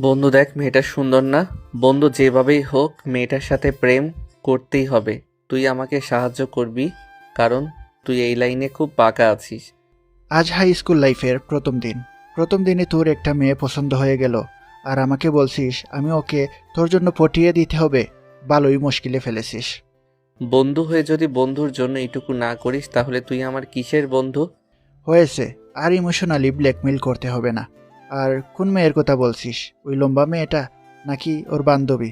বন্ধু দেখ, মেয়েটা সুন্দর না? বন্ধু, যেভাবেই হোক মেয়েটার সাথে প্রেম করতেই হবে। তুই আমাকে সাহায্য করবি, কারণ তুই এই লাইনে খুব পাকা আছিস। আজ হাই স্কুল লাইফের প্রথম দিন। প্রথম দিনে তোর একটা মেয়ে পছন্দ হয়ে গেল, আর আমাকে বলছিস আমি ওকে তোর জন্য পটিয়ে দিতে হবে। ভালোই মুশকিলে ফেলেছিস। বন্ধু হয়ে যদি বন্ধুর জন্য এটুকু না করিস, তাহলে তুই আমার কিসের বন্ধু? হয়েছে, আর ইমোশনালি ব্ল্যাকমেইল করতে হবে না। আর কোন মেয়ের কথা বলছিস? ওই লম্বা মেয়েটা নাকি ওর বান্ধবী?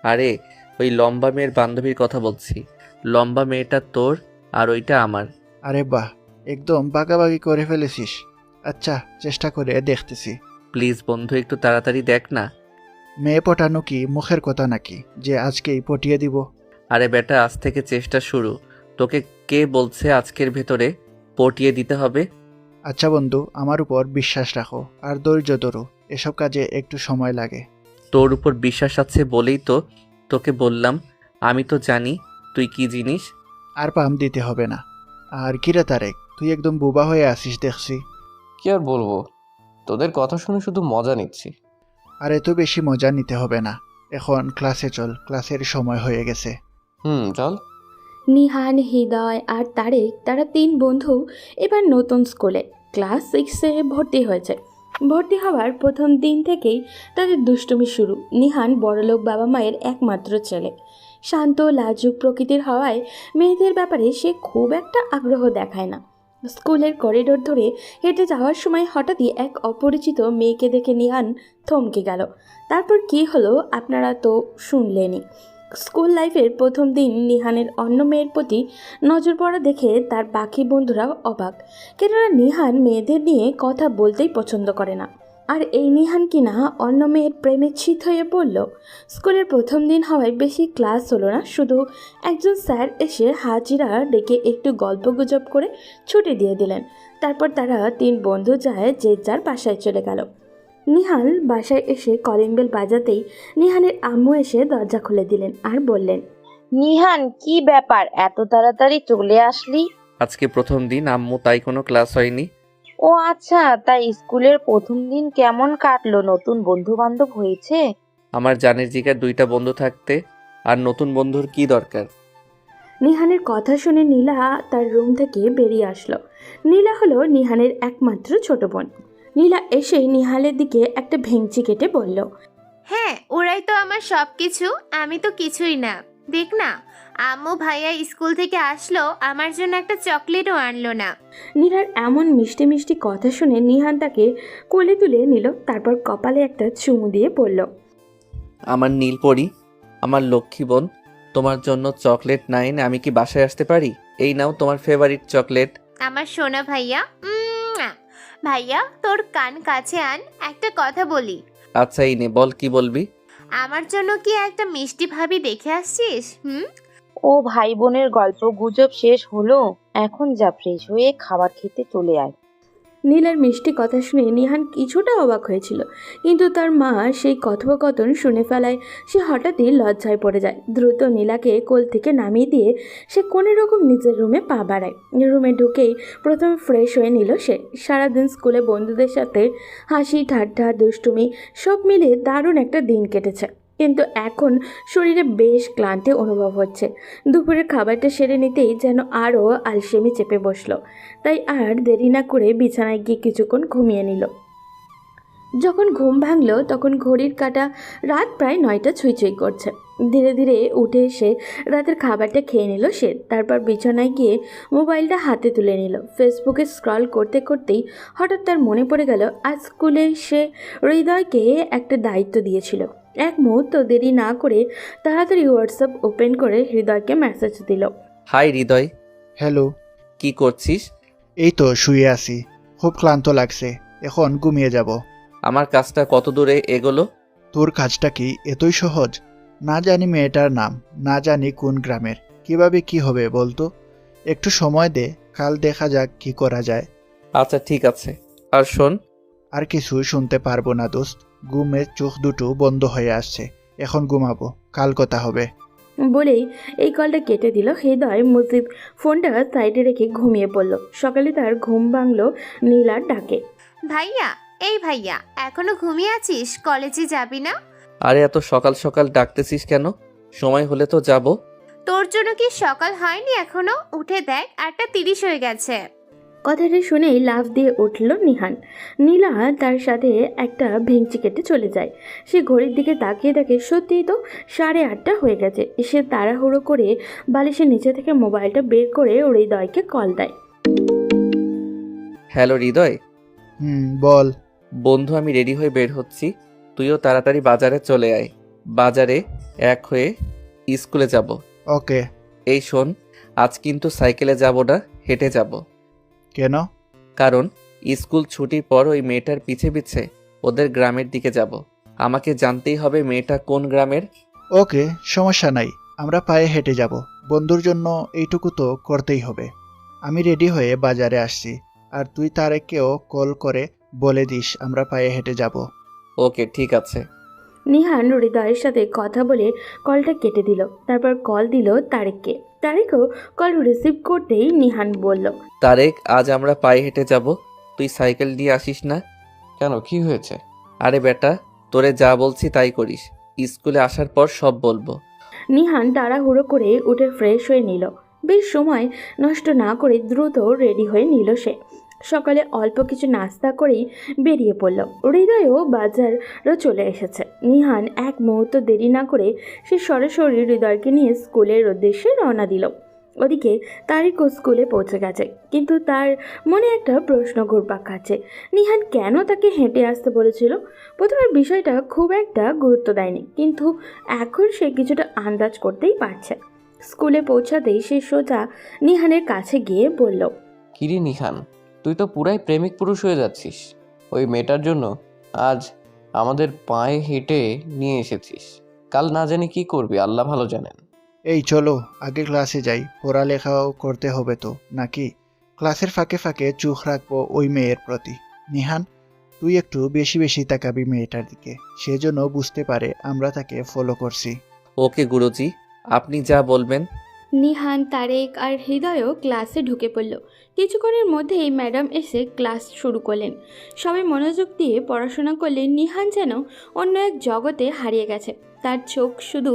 আরে, ওই লম্বা মেয়ের বান্ধবীর কথা বলছি। লম্বা মেয়েটা তোর, আর ওইটা আমার। আরে বাহ, একদম বাগাবাগি করে ফেলেছিস। আচ্ছা, চেষ্টা করে দেখতেছি। প্লিজ বন্ধু, একটু তাড়াতাড়ি দেখ না। মেয়ে পটানো কি মুখের কথা নাকি যে আজকেই পটিয়ে দিব? আরে বেটা, আজ থেকে চেষ্টা শুরু। তোকে কে বলছে আজকের ভেতরে পটিয়ে দিতে হবে? আচ্ছা বন্ধু, আমার উপর বিশ্বাস রাখো আর ধৈর্য ধরো। এসব কাজে একটু সময় লাগে। তোর উপর বিশ্বাস আছে বলেই তো তোকে বললাম। আমি তো জানি তুই কি জিনিস। আর পাম দিতে হবে না। আর কিরে তারেক, তুই একদম বোবা হয়ে আসিস দেখছি। কি আর বলবো, তোদের কথা শুনে শুধু মজা নিচ্ছি। আর এত বেশি মজা নিতে হবে না। এখন ক্লাসে চল, ক্লাসের সময় হয়ে গেছে। চল। নিহান, হৃদয় আর তারেক তারা তিন বন্ধু এবার নতুন স্কুলে ক্লাস 6-এ ভর্তি হয়েছে। ভর্তি হওয়ার প্রথম দিন থেকেই তাদের দুষ্টুমি শুরু। নিহান বড়লোক বাবা মায়ের একমাত্র ছেলে। শান্ত লাজুক প্রকৃতির হওয়ায় মেয়েদের ব্যাপারে সে খুব একটা আগ্রহ দেখায় না। স্কুলের করিডোর ধরে হেঁটে যাওয়ার সময় হঠাৎই এক অপরিচিত মেয়েকে দেখে নিহান থমকে গেল। তারপর কী হলো আপনারা তো শুনলেনই। স্কুল লাইফের প্রথম দিন নিহানের অন্য মেয়ের প্রতি নজর পড়া দেখে তার বাকি বন্ধুরাও অবাক, কেননা নিহান মেয়েদের নিয়ে কথা বলতেই পছন্দ করে না। আর এই নিহান কিনা অন্য মেয়ের প্রেমে চিত হয়ে পড়ল। স্কুলের প্রথম দিন হওয়ায় বেশি ক্লাস হলো না, শুধু একজন স্যার এসে হাজিরা ডেকে একটু গল্পগুজব করে ছুটি দিয়ে দিলেন। তারপর তারা তিন বন্ধু যায় যে যার বাসায় চলে গেল। নিহাল বাসায় এসে কলিং বেল বাজাতেই নিহানের আম্মু এসে দরজা খুলে দিলেন আর বললেন, নিহান, কি ব্যাপার, এত তাড়াতাড়ি চলে আসলি? আজকে প্রথম দিন আম্মু, তাই কোনো ক্লাস হয়নি। ও আচ্ছা, তাই স্কুলের প্রথম দিন কেমন কাটলো? নতুন বন্ধু বান্ধব হয়েছে? আমার জানের জিগার দুইটা বন্ধু থাকতে আর নতুন বন্ধুর কি দরকার? নিহানের কথা শুনে নীলা তার রুম থেকে বেরিয়ে আসলো। নীলা হলো নিহানের একমাত্র ছোট বোন। নীলা এসেই নিহালের দিকে একটা ভেঙচি কেটে বলল, হ্যাঁ, ওরাই তো আমার সব কিছু, আমি তো কিছুই না। দেখ না, আম্মু ভাইয়া স্কুল থেকে আসলো, আমার জন্য একটা চকলেটও আনলো না। নীলার এমন মিষ্টি মিষ্টি কথা শুনে নিহান তাকে কোলে তুলে নিল, তারপর কপালে একটা চুমু দিয়ে বলল, আমার নীলপরি, আমার লক্ষ্মী বোন, তোমার জন্য চকলেট না এনে আমি কি বাসায় আসতে পারি? এই নাও তোমার ফেভারিট চকলেট। আমার সোনা ভাইয়া। ভাইয়া, তোর কান কাছে আন, একটা কথা বলি। আচ্ছা, এই নে, বল, কি বলবি? আমার জন্য কি একটা মিষ্টি ভাবি দেখে আসছিস? ও ভাই বোনের গল্প গুজব শেষ হলো, এখন যা ফ্রেশ হয়ে খাবার খেতে চলে আয়। নীলার মিষ্টি কথা শুনে নিহান কিছুটা অবাক হয়েছিল, কিন্তু তার মা সেই কথোপকথন শুনে ফেলায় সে হঠাৎই লজ্জায় পড়ে যায়। দ্রুত নীলাকে কোল থেকে নামিয়ে দিয়ে সে কোনো রকম নিজের রুমে পা বাড়ায়। রুমে ঢুকেই প্রথমে ফ্রেশ হয়ে নিল সে। সারাদিন স্কুলে বন্ধুদের সাথে হাসি ঠাট্টা দুষ্টুমি সব মিলে দারুণ একটা দিন কেটেছে, কিন্তু এখন শরীরে বেশ ক্লান্তি অনুভব হচ্ছে। দুপুরের খাবারটা সেরে নিতেই যেন আরও আলসেমি চেপে বসলো। তাই আর দেরি না করে বিছানায় গিয়ে কিছুক্ষণ ঘুমিয়ে নিল। যখন ঘুম ভাঙল তখন ঘড়ির কাঁটা রাত প্রায় 9টা ছুঁই করছে। ধীরে ধীরে উঠে এসে রাতের খাবারটা খেয়ে নিল সে। তারপর বিছানায় গিয়ে মোবাইলটা হাতে তুলে নিল। ফেসবুকে স্ক্রল করতে করতেই হঠাৎ তার মনে পড়ে গেল আজ স্কুলে সে হৃদয়কে একটা দায়িত্ব দিয়েছিল। এক মুহূর্ত দেরি না করে তাড়াতাড়ি হোয়াটসঅ্যাপ ওপেন করে হৃদয়কে মেসেজ দিল। হাই হৃদয়, হ্যালো। কি করছিস? এই তো শুয়ে আছি, খুব ক্লান্ত লাগছে, এখন ঘুমিয়ে যাব। আমার কাজটা কত দূরে এগোলো? তোর কাজটা কি এতই সহজ? না জানি মেয়েটার নাম, না জানি কোন গ্রামের, কিভাবে কি হবে বলতো? একটু সময় দে, কাল দেখা যাক কি করা যায়। আচ্ছা ঠিক আছে। আর শোন, আর কিছু শুনতে পারবো না দোস্ত, ঘুমের চোখ দুটো বন্ধ হয়ে আসছে, এখন ঘুমাবো, কাল কথা হবে। বলেই এই কলটা কেটে দিল। হৃদয় মুজিব ফোনটা সাইডে রেখে ঘুমিয়ে পড়ল। সকালে তার ঘুম ভাঙল নীলার ডাকে। ভাইয়া, এই ভাইয়া, এখনো ঘুমিয়ে আছিস? কলেজে যাবি না? আরে এত সকাল সকাল ডাকতেছিস কেন? সময় হলে তো যাব। তোর জন্য কি সকাল হয়নি এখনো? উঠে দেখ, 8:30 হয়ে গেছে। কথাটা শুনেই লাফ দিয়ে উঠল নিহান। নীলা তার সাথে একটা ভেঙচি কেটে চলে যায়। সে ঘড়ির দিকে তাকিয়ে দেখে সত্যিই তো 8:30 হয়ে গেছে। সে তাড়াহুড়ো করে বালিশের নিচে থেকে মোবাইলটা বের করে হৃদয়কে কল দেয়। হ্যালো হৃদয়। বল। বন্ধু, আমি রেডি হয়ে বের হচ্ছি, তুইও তাড়াতাড়ি বাজারে চলে আয়। বাজারে এক হয়ে স্কুলে যাব। ওকে। এই শোন, আজ কিন্তু সাইকেলে যাব না, হেঁটে যাব। কেন? কারণ স্কুল ছুটির পর ওই মেয়েটার পিছে পিছে ওদের গ্রামের দিকে যাব। আমাকে জানতেই হবে মেয়েটা কোন গ্রামের। ওকে, সমস্যা নাই, আমরা পায়ে হেঁটে যাব। বন্ধুর জন্য এইটুকু তো করতেই হবে। আমি রেডি হয়ে বাজারে আসছি, আর তুই তারেককেও কল করে বলে দিস আমরা পায়ে হেঁটে যাব। ওকে, ঠিক আছে। নিহান হৃদয়ের সাথে কথা বলে কলটা কেটে দিল। তারপর কল দিল তারেককে। তারেকও কল রিসিভ করতেই নিহান বলল, তারেক, আজ আমরা পায়ে হেঁটে যাব, তুই সাইকেল নিয়ে আসিস না? কেন, কি হয়েছে? আরে বেটা, তোরে যা বলছি তাই করিস, স্কুলে আসার পর সব বলবো। নিহান তাড়াহুড়ো করে উঠে ফ্রেশ হয়ে নিল। বেশ সময় নষ্ট না করে দ্রুত রেডি হয়ে নিল সে। সকালে অল্প কিছু নাস্তা করেই বেরিয়ে পড়ল। হৃদয়ও বাজারও চলে এসেছে। নিহান এক মুহূর্ত দেরি না করে সে সরাসরি হৃদয়কে নিয়ে স্কুলের উদ্দেশ্যে রওনা দিল। ওদিকে তারিকও স্কুলে পৌঁছে গেছে, কিন্তু তার মনে একটা প্রশ্ন ঘুরপাক খাচ্ছে। নিহান কেন তাকে হেঁটে আসতে বলেছিল? প্রথমে বিষয়টা খুব একটা গুরুত্ব দেয়নি, কিন্তু এখন সে কিছুটা আন্দাজ করতেই পারছে। স্কুলে পৌঁছাতেই সে সোজা নিহানের কাছে গিয়ে বলল, কিরে নিহান, তুই তো পুরাই প্রেমিক পুরুষ হয়ে যাচ্ছিস। ওই মেয়েটার জন্য আজ আমাদের পায়ে হেঁটে নিয়ে এসেছিস। কাল না জানি কি করবি, আল্লাহ ভালো জানেন। এই চলো আগে ক্লাসে যাই, পড়ালেখাও করতে হবে তো নাকি? ক্লাসের ফাঁকে ফাঁকে চোখ রাখবো ওই মেয়ের প্রতি। নিহান, তুই একটু বেশি বেশি তাকাবি মেয়েটার দিকে, সেজন্য বুঝতে পারে আমরা তাকে ফলো করছি। ওকে গুরুজি, আপনি যা বলবেন। নিহান, তারেক আর হৃদয়ও ক্লাসে ঢুকে পড়ল। কিছুক্ষণের মধ্যেই ম্যাডাম এসে ক্লাস শুরু করলেন। সবাই মনোযোগ দিয়ে পড়াশোনা করলে নিহান যেন অন্য এক জগতে হারিয়ে গেছে। তার চোখ শুধু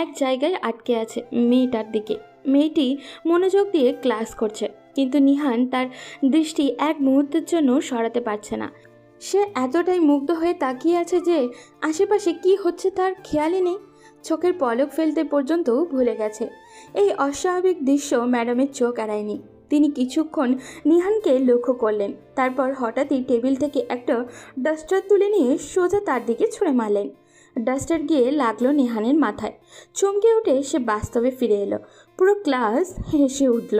এক জায়গায় আটকে আছে, মেয়েটার দিকে। মেয়েটি মনোযোগ দিয়ে ক্লাস করছে, কিন্তু নিহান তার দৃষ্টি এক মুহূর্তের জন্য সরাতে পারছে না। সে এতটাই মুগ্ধ হয়ে তাকিয়ে আছে যে আশেপাশে কি হচ্ছে তার খেয়ালই নেই। চোখের পলক ফেলতে পর্যন্ত ভুলে গেছে। এই অস্বাভাবিক দৃশ্য ম্যাডামের চোখ এড়ায়নি। তিনি কিছুক্ষণ নিহানকে লক্ষ্য করলেন, তারপর হঠাৎই টেবিল থেকে একটা ডাস্টার তুলে নিয়ে সোজা তার দিকে ছুঁড়ে মারলেন। ডাস্টার গিয়ে লাগলো নিহানের মাথায়। চমকে উঠে সে বাস্তবে ফিরে এলো। পুরো ক্লাস হেসে উঠল।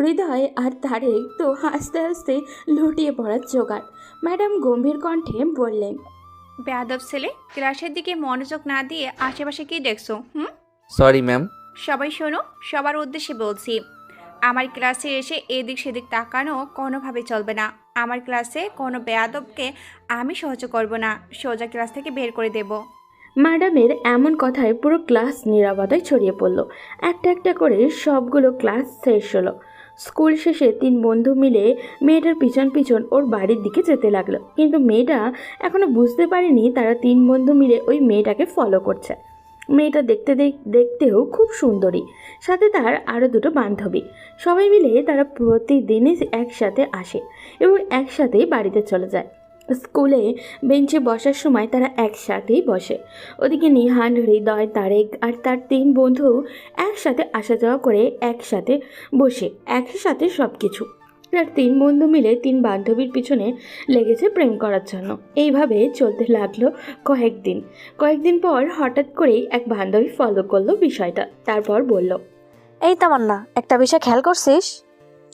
হৃদয় আর তারেক তো হাসতে হাসতে লুটিয়ে পড়ার জোগাড়। ম্যাডাম গম্ভীর কণ্ঠে বললেন, বেয়াদব ছেলে, ক্লাসের দিকে মনোযোগ না দিয়ে আশেপাশে কি দেখছো? Sorry ma'am. সবাই শোনো, সবার উদ্দেশ্যে বলছি। আমার ক্লাসে এসে এদিক সেদিক তাকানো কোনোভাবে চলবে না। আমার ক্লাসে কোনো বেয়াদবকে আমি সহ্য করব না, সোজা ক্লাস থেকে বের করে দেব। ম্যাডামের এমন কথায় পুরো ক্লাস নীরবতায় ছড়িয়ে পড়ল। একটা একটা করে সবগুলো ক্লাস শেষ হলো। স্কুল শেষে 3 বন্ধু মিলে মেয়েটার পিছন পিছন ওর বাড়ির দিকে যেতে লাগলো, কিন্তু মেয়েটা এখনো বুঝতে পারেনি তারা 3 বন্ধু মিলে ওই মেয়েটাকে ফলো করছে। মেয়েটা দেখতেও খুব সুন্দরী, সাথে তার আরও 2টো বান্ধবী। সবাই মিলে তারা প্রতিদিনই একসাথে আসে এবং একসাথেই বাড়িতে চলে যায়। স্কুলে বেঞ্চে বসার সময় তারা একসাথেই বসে। ওদিকে নিহান, হৃদয়, তারেক আর তার 3 বন্ধু একসাথে আসা যাওয়া করে, একসাথে বসে একসাথে সব কিছু। তার 3 বন্ধু মিলে 3 বান্ধবীর পিছনে লেগেছে প্রেম করার জন্য। এইভাবে চলতে লাগলো কয়েকদিন পর হঠাৎ করেই এক বান্ধবী ফলো করলো বিষয়টা। তারপর বলল, এই তামান্না, একটা বিষয় খেয়াল করছিস?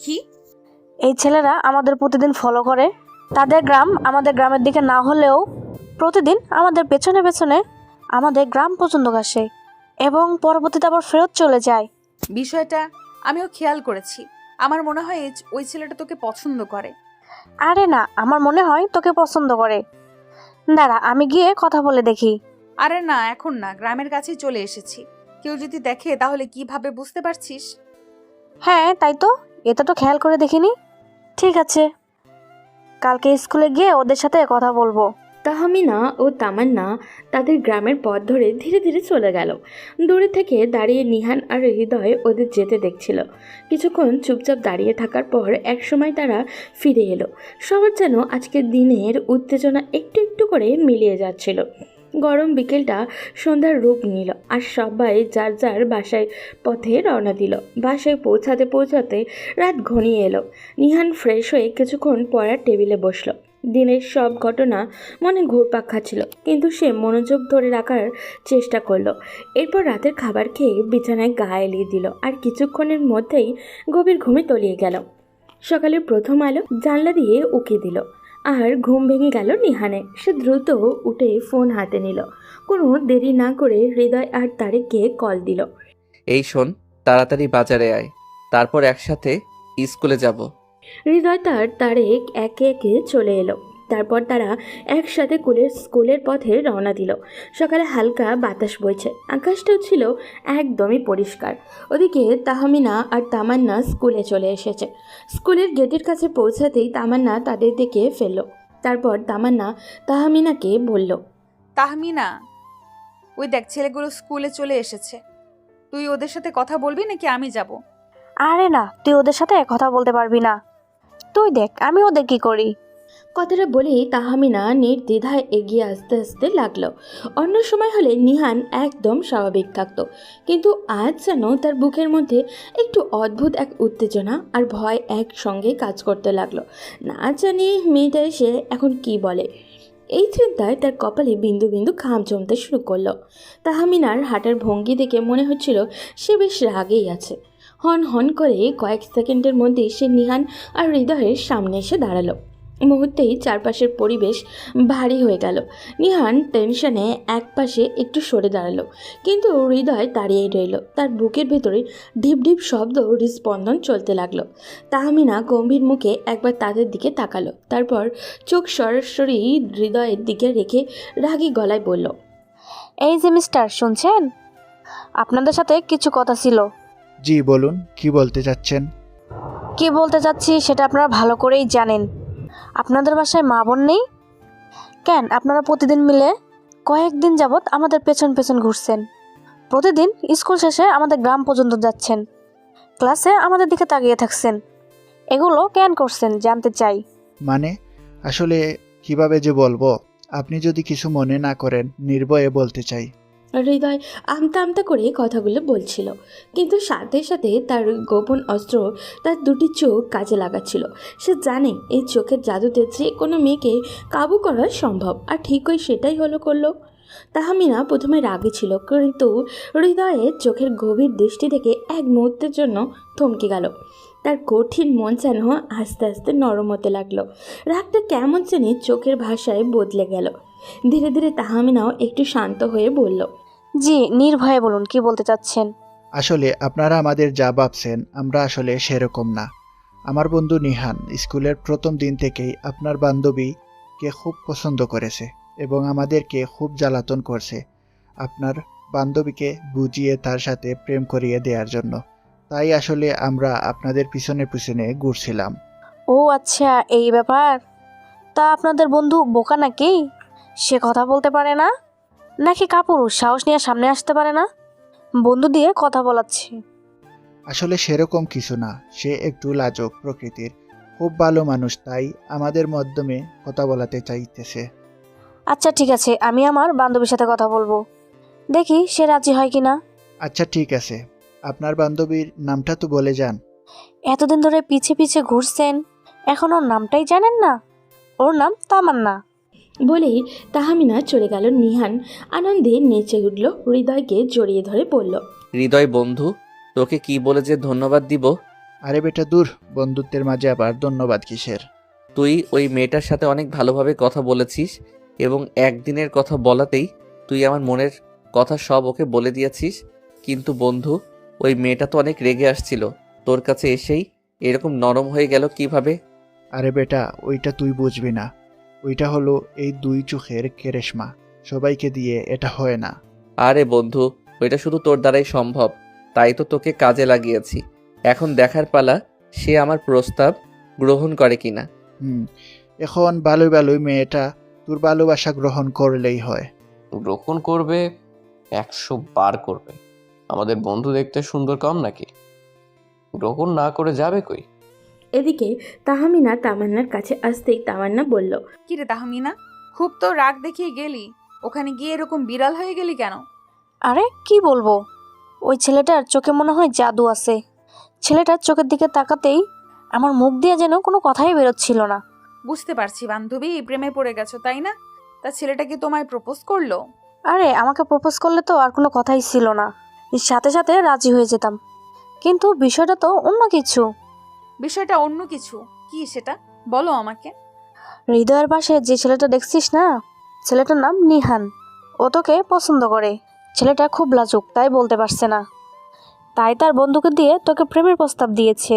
কি? এই ছেলেরা আমাদের প্রতিদিন ফলো করে। তাদের গ্রাম আমাদের গ্রামের দিকে না হলেও প্রতিদিন আমাদের পেছনে পেছনে আমাদের গ্রাম পর্যন্ত আসে এবং পরবর্তীতে আবার ফেরত চলে যায়। বিষয়টা আমিও খেয়াল করেছি। আমার মনে হয় ওই ছেলেটা তোকে পছন্দ করে। আরে না, আমার মনে হয় তোকে পছন্দ করে। দাঁড়া, আমি গিয়ে কথা বলে দেখি। আরে না, এখন না, গ্রামের কাছেই চলে এসেছি। কেউ যদি দেখে তাহলে কিভাবে, বুঝতে পারছিস? হ্যাঁ তাই তো, এটা তো খেয়াল করে দেখিনি। ঠিক আছে। কালকে স্কুলে গিয়ে ওদের সাথে কথা বলবো। তাহমিনা ও তামান্না তাদের গ্রামের পথ ধরে ধীরে ধীরে চলে গেল। দূরে থেকে দাঁড়িয়ে নিহান আর হৃদয় ওদের যেতে দেখছিল। কিছুক্ষণ চুপচাপ দাঁড়িয়ে থাকার পর একসময় তারা ফিরে এলো। সবার যেন আজকের দিনের উত্তেজনা একটু একটু করে মিলিয়ে যাচ্ছিল। গরম বিকেলটা সন্ধ্যার রূপ নিল আর সবাই যার যার বাসায় পথে রওনা দিল। বাসায় পৌঁছাতে পৌঁছাতে রাত ঘনিয়ে এলো। নিহান ফ্রেশ হয়ে কিছুক্ষণ পড়ার টেবিলে বসলো। দিনের সব ঘটনা মনে ঘুরপাক খাচ্ছিল, কিন্তু সে মনোযোগ ধরে রাখার চেষ্টা করলো। এরপর রাতের খাবার খেয়ে বিছানায় গা এলিয়ে দিল আর কিছুক্ষণের মধ্যেই গভীর ঘুমে তলিয়ে গেল। সকালের প্রথম আলো জানলা দিয়ে উকি দিল আর ঘুম ভেঙে গেল নিহানে। সে দ্রুত উঠে ফোন হাতে নিল। কোনো দেরি না করে হৃদয় আর তারেককে কল দিল। এই শোন, তাড়াতাড়ি বাজারে আয়, তারপর একসাথে স্কুলে যাব। হৃদয় তার তারেক একে একে চলে এলো। তারপর তারা একসাথে স্কুলের পথে রওনা দিল। সকালে হালকা বাতাস বইছে, আকাশটাও ছিল একদমই পরিষ্কার। ওদিকে তাহমিনা আর তামান্না স্কুলে চলে এসেছে। স্কুলের গেটের কাছে পৌঁছাতেই তামান্না তাদের দিকে ফেলল। তারপর তামান্না তাহমিনাকে বলল, তাহমিনা, ওই দেখ ছেলেগুলো স্কুলে চলে এসেছে। তুই ওদের সাথে কথা বলবি নাকি আমি যাব? আরে না, তুই ওদের সাথে কথা বলতে পারবি না। তুই দেখ আমি ওদের কি করি। কথাটা বলেই তাহমিনা নির্দ্বিধায় এগিয়ে আসতে আসতে লাগলো। অন্য সময় হলে নিহান একদম স্বাভাবিক থাকতো, কিন্তু আজ যেন তার বুকের মধ্যে একটু অদ্ভুত এক উত্তেজনা আর ভয় একসঙ্গে কাজ করতে লাগলো। না জানি মেয়েটা এসে এখন কি বলে। এই চিন্তায় তার কপালে বিন্দু বিন্দু ঘাম জমতে শুরু করলো। তাহমিনার হাঁটার ভঙ্গি দেখে মনে হচ্ছিল সে বেশ রাগেই আছে। হন হন করে কয়েক সেকেন্ডের মধ্যেই সে নিহান আর হৃদয়ের সামনে এসে দাঁড়ালো। মুহূর্তেই চারপাশের পরিবেশ ভারী হয়ে গেল। নিহান টেনশনে একপাশে একটু সরে দাঁড়ালো, কিন্তু হৃদয় দাঁড়িয়েই রইল। তার বুকের ভেতরে ঢিপ ঢিপ শব্দ হৃস্পন্দন চলতে লাগলো। তাহমিনা গম্ভীর মুখে একবার তাদের দিকে তাকালো, তারপর চোখ সরাসরি হৃদয়ের দিকে রেখে রাগী গলায় বলল, এই যে মিস্টার, শুনছেন? আপনাদের সাথে কিছু কথা ছিল। জি বলুন, কি বলতে চাচ্ছেন? কি বলতে চাচ্ছি সেটা আপনারা ভালো করেই জানেন। আপনাদের বাসায় মা বোন নেই কেন? আপনারা প্রতিদিন মিলে কয়েকদিন যাবৎ আমাদের পেছন পেছন ঘুরছেন। প্রতিদিন স্কুল শেষে আমাদের গ্রাম পর্যন্ত যাচ্ছেন, ক্লাসে আমাদের দিকে তাকিয়ে থাকছেন। এগুলো কেন করছেন জানতে চাই। মানে আসলে কিভাবে যে বলবো, আপনি যদি কিছু মনে না করেন নির্ভয়ে বলতে চাই। হৃদয় আমতা আমতা করে কথাগুলো বলছিল, কিন্তু সাথে সাথে তার গোপন অস্ত্র তার দুটি চোখ কাজে লাগাচ্ছিল। সে জানে এই চোখের জাদুতে যে কোনো মেয়েকে কাবু করা সম্ভব, আর ঠিকই সেটাই করলো। তাহমিনা প্রথমে রাগে ছিল, কিন্তু হৃদয়ের চোখের গভীর দৃষ্টি থেকে এক মুহূর্তের জন্য থমকে গেল। তার কঠিন মন যেন আস্তে আস্তে নরম হতে লাগলো। রাগটা কেমন জানি চোখের ভাষায় বদলে গেল। ধীরে ধীরে তাহমিনাও একটু শান্ত হয়ে বলল, জি, নির্ভয়ে বলুন কি বলতে চাচ্ছেন। আসলে আপনারা আমাদের যা ভাবছেন আমরা আসলে সেরকম না। আমার বন্ধু নিহান স্কুলের প্রথম দিন থেকেই আপনার বান্ধবীকে খুব পছন্দ করেছে এবং আমাদেরকে খুব জ্বালাতন করছে আপনার বান্ধবীকে বুঝিয়ে তার সাথে প্রেম করিয়ে দেওয়ার জন্য। তাই আসলে আমরা আপনাদের পিছনে পিছনে ঘুরছিলাম। ও আচ্ছা, এই ব্যাপার। তা আপনাদের বন্ধু বোকা নাকি? সে কথা বলতে পারে না নাকি কাপুরুষ, সাহস নিয়ে সামনে আসতে পারে না? বন্ধু দিয়ে কথা বলাচ্ছে। আসলে সেরকম কিছু না, সে একটু লাজুক প্রকৃতির, খুব ভালো মানুষ, তাই আমাদের মাধ্যমে কথা বলাতে চাইতেছে। আচ্ছা ঠিক আছে, আমি আমার বান্ধবীর সাথে কথা বলবো, দেখি সে রাজি হয় কিনা। আচ্ছা ঠিক আছে, আপনার বান্ধবীর নামটা তো বলে যান। এতদিন ধরে পিছে পিছে ঘুরছেন, এখন ওর নামটাই জানেন না? ওর নাম তামান্না। বলেই তাহমিনা চলে গেল। নিহান আনন্দে নেচে উঠল, হৃদয়কে জড়িয়ে ধরে বলল, হৃদয় বন্ধু, তোকে কি বলে যে ধন্যবাদ দিব। আরে বেটা দূর, বন্ধুত্বের মাঝে আবার ধন্যবাদ কিসের? তুই ওই মেয়েটার সাথে অনেক ভালোভাবে কথা বলেছিস এবং একদিনের কথা বলাতেই তুই আমার মনের কথা সব ওকে বলে দিয়েছিস। কিন্তু বন্ধু, ওই মেয়েটা তো অনেক রেগে আসছিল, তোর কাছে এসেই এরকম নরম হয়ে গেল কিভাবে? আরে বেটা, ওইটা তুই বুঝবি না। ওইটা হলো এই দুই চোখের কেরেশমা, সবাইকে দিয়ে এটা হয় না। আরে বন্ধু, ওইটা শুধু তোর দ্বারাই সম্ভব, তাই তো তোকে কাজে লাগিয়েছি। এখন দেখার পালা সে আমার প্রস্তাব গ্রহণ করে কিনা। এখন ভালোই ভালোই মেয়েটা তোর ভালোবাসা গ্রহণ করলেই হয়। গ্রহণ করবে, 100 বার করবে। আমাদের বন্ধু দেখতে সুন্দর কম নাকি? গ্রহণ না করে যাবে কই? এদিকে তাহমিনা তামান্নার কাছে আসতেই তামান্না বলল, কিরে তাহমিনা, খুব তো রাগ দেখিয়ে গেলি, ওখানে গিয়ে এরকম বিড়াল হয়ে গেলি কেন? আরে কি বলবো, ওই ছেলেটার চোখে মনে হয় জাদু আছে। ছেলেটার চোখের দিকে তাকাতেই আমার মুখ দিয়ে যেন কোনো কথাই বেরোচ্ছিল না। বুঝতে পারছি বান্ধবী, প্রেমে পড়ে গেছো তাই না? তা ছেলেটা কি তোমায় প্রপোজ করলো? আরে আমাকে প্রপোজ করলে তো আর কোনো কথাই ছিল না, এর সাথে সাথে রাজি হয়ে যেতাম। কিন্তু বিষয়টা তো অন্য কিছু। বিষয়টা অন্য কিছু? কি সেটা বলো আমাকে। হৃদয়ের পাশে যে ছেলেটা দেখছিস না, ছেলেটার নাম নিহান। ও তোকে পছন্দ করে। ছেলেটা খুব লাজুক, তাই বলতে পারছে না, তাই তার বন্ধুকে দিয়ে তোকে প্রেমের প্রস্তাব দিয়েছে।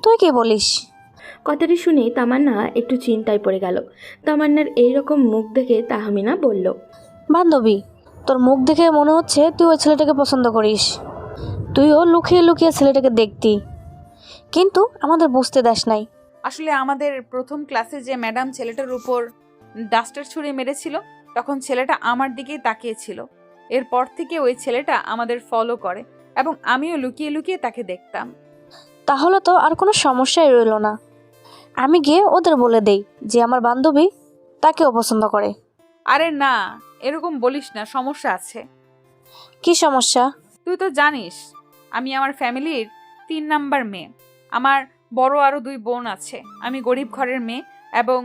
তুই কি বলিস? কথাটি শুনে তামান্না একটু চিন্তায় পড়ে গেল। তামান্নার এইরকম মুখ দেখে তাহমিনা বলল, বান্ধবী, তোর মুখ দেখে মনে হচ্ছে তুই ওই ছেলেটাকে পছন্দ করিস। তুইও লুকিয়ে লুকিয়ে ছেলেটাকে দেখতি, কিন্তু আমাদের বুঝতে দাস নাই। আসলে আমাদের প্রথম ক্লাসে যে ম্যাডাম ছেলেটার উপর ডাস্টার ছুঁড়ে মেরেছিল, তখন ছেলেটা আমার দিকেই তাকিয়েছিল। এরপর থেকে ওই ছেলেটা আমাদের ফলো করে এবং আমিও লুকিয়ে লুকিয়ে তাকে দেখতাম। তাহলে তো আর কোনো সমস্যাই রইল না। আমি গিয়ে ওদের বলে দেই যে আমার বান্ধবী তাকেও পছন্দ করে। আরে না, এরকম বলিস না, সমস্যা আছে। কি সমস্যা? তুই তো জানিস আমি আমার ফ্যামিলির 3 নাম্বার মেয়ে। আমার বড় আরো 2 বোন আছে। আমি গরিব ঘরের মেয়ে এবং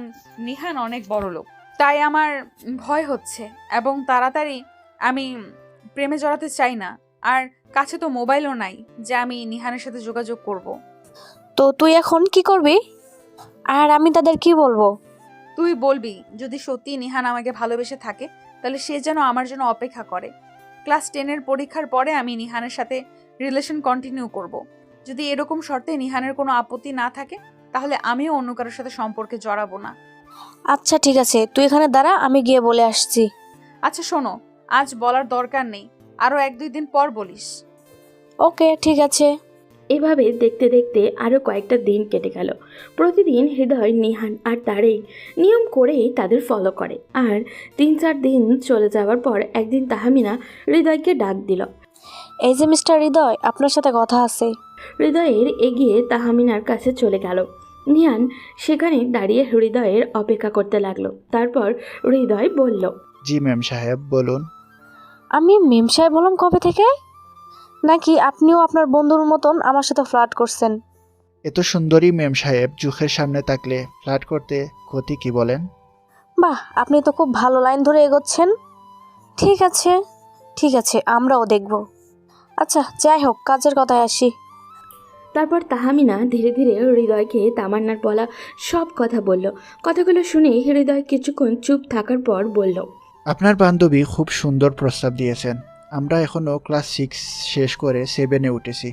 নিহান অনেক বড় লোক। তাই আমার ভয় হচ্ছে এবং তাড়াতাড়ি আমি প্রেমে জড়াতে চাই না। আর কাছে তো মোবাইলও নাই যে আমি নিহানের সাথে যোগাযোগ করব। তো তুই এখন কি করবি? আর আমি তাদের কি বলবো? তুই বলবি যদি সত্যি নিহান আমাকে ভালোবেসে থাকে তাহলে সে যেন আমার জন্য অপেক্ষা করে। ক্লাস 10-এর পরীক্ষার পরে আমি নিহানের সাথে রিলেশন কন্টিনিউ করব। যদি এরকম শর্তে নিহানের কোনো আপত্তি না থাকে তাহলে আমিও অন্য কারোর সাথে সম্পর্কে জড়াবো না। আচ্ছা ঠিক আছে, তুই এখানে দাঁড়া, আমি গিয়ে বলে আসছি। আচ্ছা শোনো, আজ বলার দরকার নেই, আরো 1-2 দিন পর বলিস। ওকে ঠিক আছে। এভাবে দেখতে দেখতে আরও কয়েকটা দিন কেটে গেল। প্রতিদিন হৃদয়, নিহান আর তারেক নিয়ম করেই তাদের ফলো করে। আর 3-4 দিন চলে যাওয়ার পর একদিন তাহমিনা হৃদয়কে ডাক দিল। এই যে মিস্টার হৃদয়, আপনার সাথে কথা আছে। হৃদয়ের এগিয়ে তাহমিনার কাছে চলে গেল। নিহান সেখানে দাঁড়িয়ে হৃদয়ের অপেক্ষা করতে লাগলো। তারপর হৃদয় বলল, জি ম্যাম সাহেব, বলুন। আমি মেম সাহেব বললাম কবে থেকে? নাকি আপনিও আপনার বন্ধুর মতন আমার সাথে ফ্লার্ট করছেন? এত সুন্দরী ম্যাম সাহেব চোখের সামনে থাকলে ফ্লার্ট করতে ক্ষতি কি বলেন? বাহ, আপনি তো খুব ভালো লাইন ধরে এগোচ্ছেন। ঠিক আছে ঠিক আছে, আমরাও দেখব। আচ্ছা যাই হোক, কাজের কথায় আসি। তারপর তাহমিনা ধীরে ধীরে হৃদয়কে তামান্নার বলা সব কথা বলল। কথাগুলো শুনে হৃদয় কিছুক্ষণ চুপ থাকার পর বলল, আপনার বান্ধবী খুব সুন্দর প্রস্তাব দিয়েছেন। আমরা এখনও ক্লাস 6 শেষ করে 7-এ উঠেছি।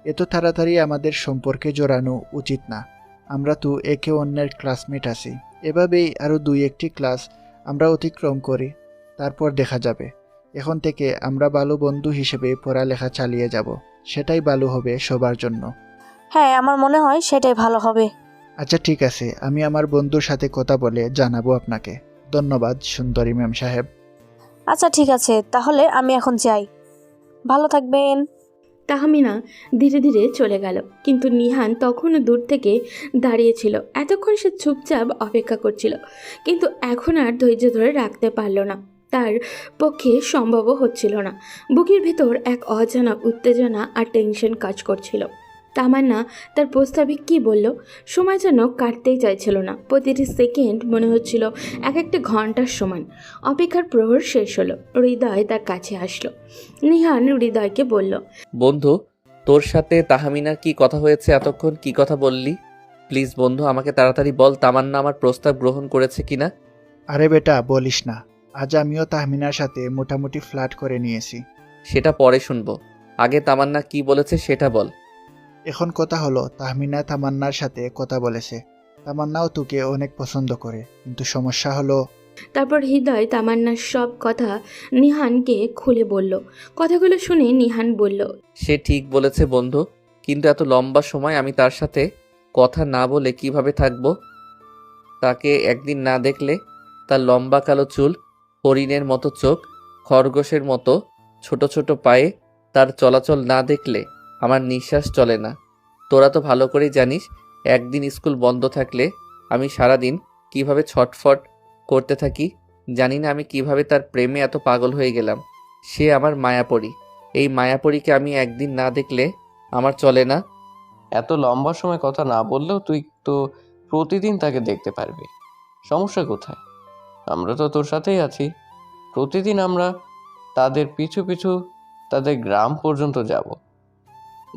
এত তাড়াতাড়ি আমাদের সম্পর্কে জড়ানো উচিত না। আমরা তো একে অন্যের ক্লাসমেট আছি। এভাবেই আরও 2-1টি ক্লাস আমরা অতিক্রম করি, তারপর দেখা যাবে। এখন থেকে আমরা ভালো বন্ধু হিসেবে পড়ালেখা চালিয়ে যাব। সেটাই ভালো হবে সবার জন্য। হ্যাঁ, আমার মনে হয় সেটাই ভালো হবে। আচ্ছা ঠিক আছে, আমি আমার বন্ধুর সাথে কথা বলে জানাবো আপনাকে। ধন্যবাদ সুন্দরী ম্যাম সাহেব। আচ্ছা ঠিক আছে, তাহলে আমি এখন যাই। ভালো থাকবেন। তাহমিনা ধীরে ধীরে চলে গেল। কিন্তু নিহান তখনও দূর থেকে দাঁড়িয়েছিল। এতক্ষণ সে চুপচাপ অপেক্ষা করছিল, কিন্তু এখন আর ধৈর্য ধরে রাখতে পারল না। তার পক্ষে সম্ভবও হচ্ছিল না। বুকের ভেতর এক অজানা উত্তেজনা আর টেনশন কাজ করছিল। তামান্না তার প্রস্তাবে কী বলল, সময় যেন কাটতেই চাইছিল না। প্রতিটি সেকেন্ড মনে হচ্ছিল এক একটা ঘন্টার সমান। অপেক্ষার প্রহর শেষ হলো। হৃদয় তার কাছে আসলো। নিহান হৃদয়কে বলল, বন্ধু, তোর সাথে তাহমিনার কি কথা হয়েছে এতক্ষণ? কি কথা বললি? প্লিজ বন্ধু, আমাকে তাড়াতাড়ি বল তামান্না আমার প্রস্তাব গ্রহণ করেছে কিনা। আরে বেটা বলিস না, আজ আমিও তাহমিনার সাথে মোটামুটি ফ্লার্ট করে নিয়েছি। সেটা পরে শুনবো, আগে তামান্না কি বলেছে সেটা বল। এখন কথা হলো, তাহমিনা তামান্নার সাথে কথা বলেছে। তামান্নাও তোকে অনেক পছন্দ করে, কিন্তু সমস্যা হলো। তারপর হৃদয় তামান্নার সব কথা নিহানকে খুলে বলল। কথাগুলো শুনে নিহান বলল, সে ঠিক বলেছে বন্ধু, কিন্তু এত লম্বা সময় আমি তার সাথে কথা না বলে কিভাবে থাকবো? তাকে একদিন না দেখলে তার লম্বা কালো চুল, হরিণের মতো চোখ, খরগোশের মতো ছোট ছোট পায়ে তার চলাচল না দেখলে আমার নিঃশ্বাস চলে না। তোরা তো ভালো করেই জানিস একদিন স্কুল বন্ধ থাকলে আমি সারাদিন কিভাবে ছটফট করতে থাকি। জানি না আমি কিভাবে তার প্রেমে এত পাগল হয়ে গেলাম। সে আমার মায়াপরী। এই মায়াপরীকে আমি একদিন না দেখলে আমার চলে না। এত লম্বা সময় কথা না বললেও তুই তো প্রতিদিন তাকে দেখতে পারবি। সমস্যা কোথায়? আমরা তো তোর সাথেই আছি। প্রতিদিন আমরা তাদের পিছু পিছু তাদের গ্রাম পর্যন্ত যাব।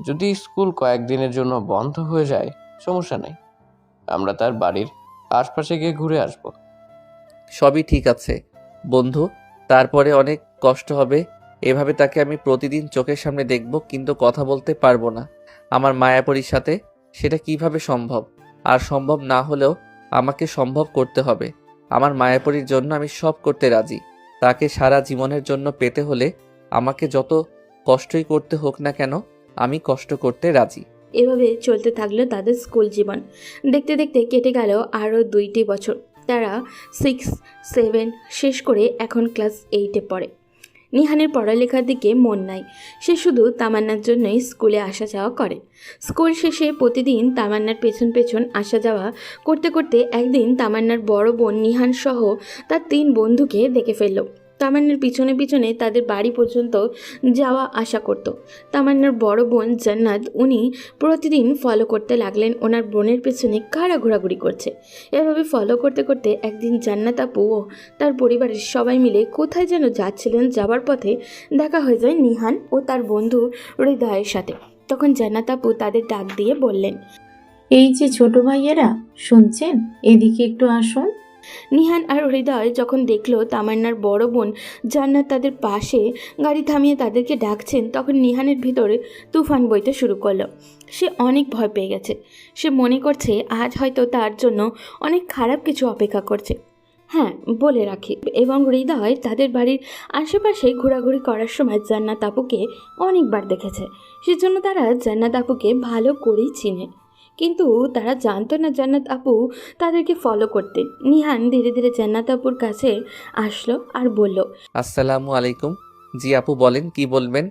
যদি স্কুল কয়েকদিনের জন্য বন্ধ হয়ে যায় সমস্যা নেই, আমরা তার বাড়ির আশপাশে গিয়ে ঘুরে আসব। সবই ঠিক আছে বন্ধু, তারপরে অনেক কষ্ট হবে। এভাবে তাকে আমি প্রতিদিন চোখের সামনে দেখব, কিন্তু কথা বলতে পারবো না আমার মায়াপরীর সাথে। সেটা কিভাবে সম্ভব? আর সম্ভব না হলেও আমাকে সম্ভব করতে হবে। আমার মায়াপরীর জন্য আমি সব করতে রাজি। তাকে সারা জীবনের জন্য পেতে হলে আমাকে যত কষ্টই করতে হোক না কেন, আমি কষ্ট করতে রাজি। এভাবে চলতে থাকলো তাদের স্কুল জীবন। দেখতে দেখতে কেটে গেল আরও 2টি বছর। তারা 6, 7 শেষ করে এখন ক্লাস 8-এ পড়ে। নিহানের পড়ালেখার দিকে মন নাই। সে শুধু তামান্নার জন্যই স্কুলে আসা যাওয়া করে। স্কুল শেষে প্রতিদিন তামান্নার পেছন পেছন আসা যাওয়া করতে করতে একদিন তামান্নার বড় বোন নিহান সহ তার 3 বন্ধুকে দেখে ফেলল। তামান্নার পিছনে পিছনে তাদের বাড়ি পর্যন্ত যাওয়া আসা করত। তামান্নার বড় বোন জান্নাত, উনি প্রতিদিন ফলো করতে লাগলেন ওনার বোনের পেছনে কারা ঘোরাঘুরি করছে। এভাবে ফলো করতে করতে একদিন জান্নাত আপু ও তার পরিবারের সবাই মিলে কোথায় যেন যাচ্ছিলেন। যাবার পথে দেখা হয়ে যায় নিহান ও তার বন্ধু হৃদয়ের সাথে। তখন জান্নাত আপু তাদের ডাক দিয়ে বললেন, এই যে ছোট ভাইয়েরা, শুনছেন? এদিকে একটু আসুন। নিহান আর হৃদয় যখন দেখলো তামান্নার বড় বোন জান্নাত তাদের পাশে গাড়ি থামিয়ে তাদেরকে ডাকছেন, তখন নিহানের ভিতরে তুফান বইতে শুরু করলো। সে অনেক ভয় পেয়ে গেছে। সে মনে করছে আজ হয়তো তার জন্য অনেক খারাপ কিছু অপেক্ষা করছে। হ্যাঁ, বলে রাখি, এবং হৃদয় তাদের বাড়ির আশেপাশে ঘোরাঘুরি করার সময় জান্নাত আপুকে অনেকবার দেখেছে। সেজন্য তারা জান্নাত আপুকে ভালো করেই চিনে। কিন্তু তারা জানতো না জান্নাত আপু তাদেরকে ফলো করতে। নিহান ধীরে ধীরে জান্নাত আপুর কাছে আসলো আর বলল, আসসালামু আলাইকুম। জি আপু, বলেন কি বলবেন?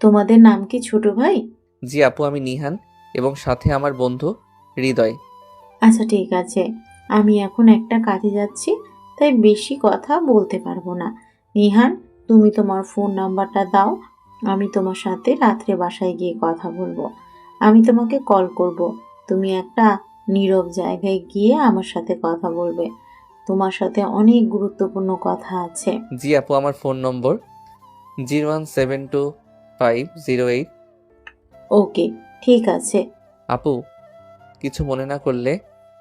তোমাদের নাম কি ছোট ভাই? জি আপু, আমি নিহান এবং সাথে আমার বন্ধু হৃদয়। আচ্ছা ঠিক আছে, আমি এখন একটা কাজে যাচ্ছি, তাই বেশি কথা বলতে পারবো না। নিহান, তুমি তোমার ফোন নাম্বারটা দাও, আমি তোমার সাথে রাত্রে বাসায় গিয়ে কথা বলবো। আমি তোমাকে কল করব, তুমি একটা নীরব জায়গায় গিয়ে আমার সাথে কথা বলবে। তোমার সাথে অনেক গুরুত্বপূর্ণ কথা আছে। জি আপু, আমার ফোন নম্বর 0172508। ওকে, ঠিক আছে। আপু, কিছু মনে না করলে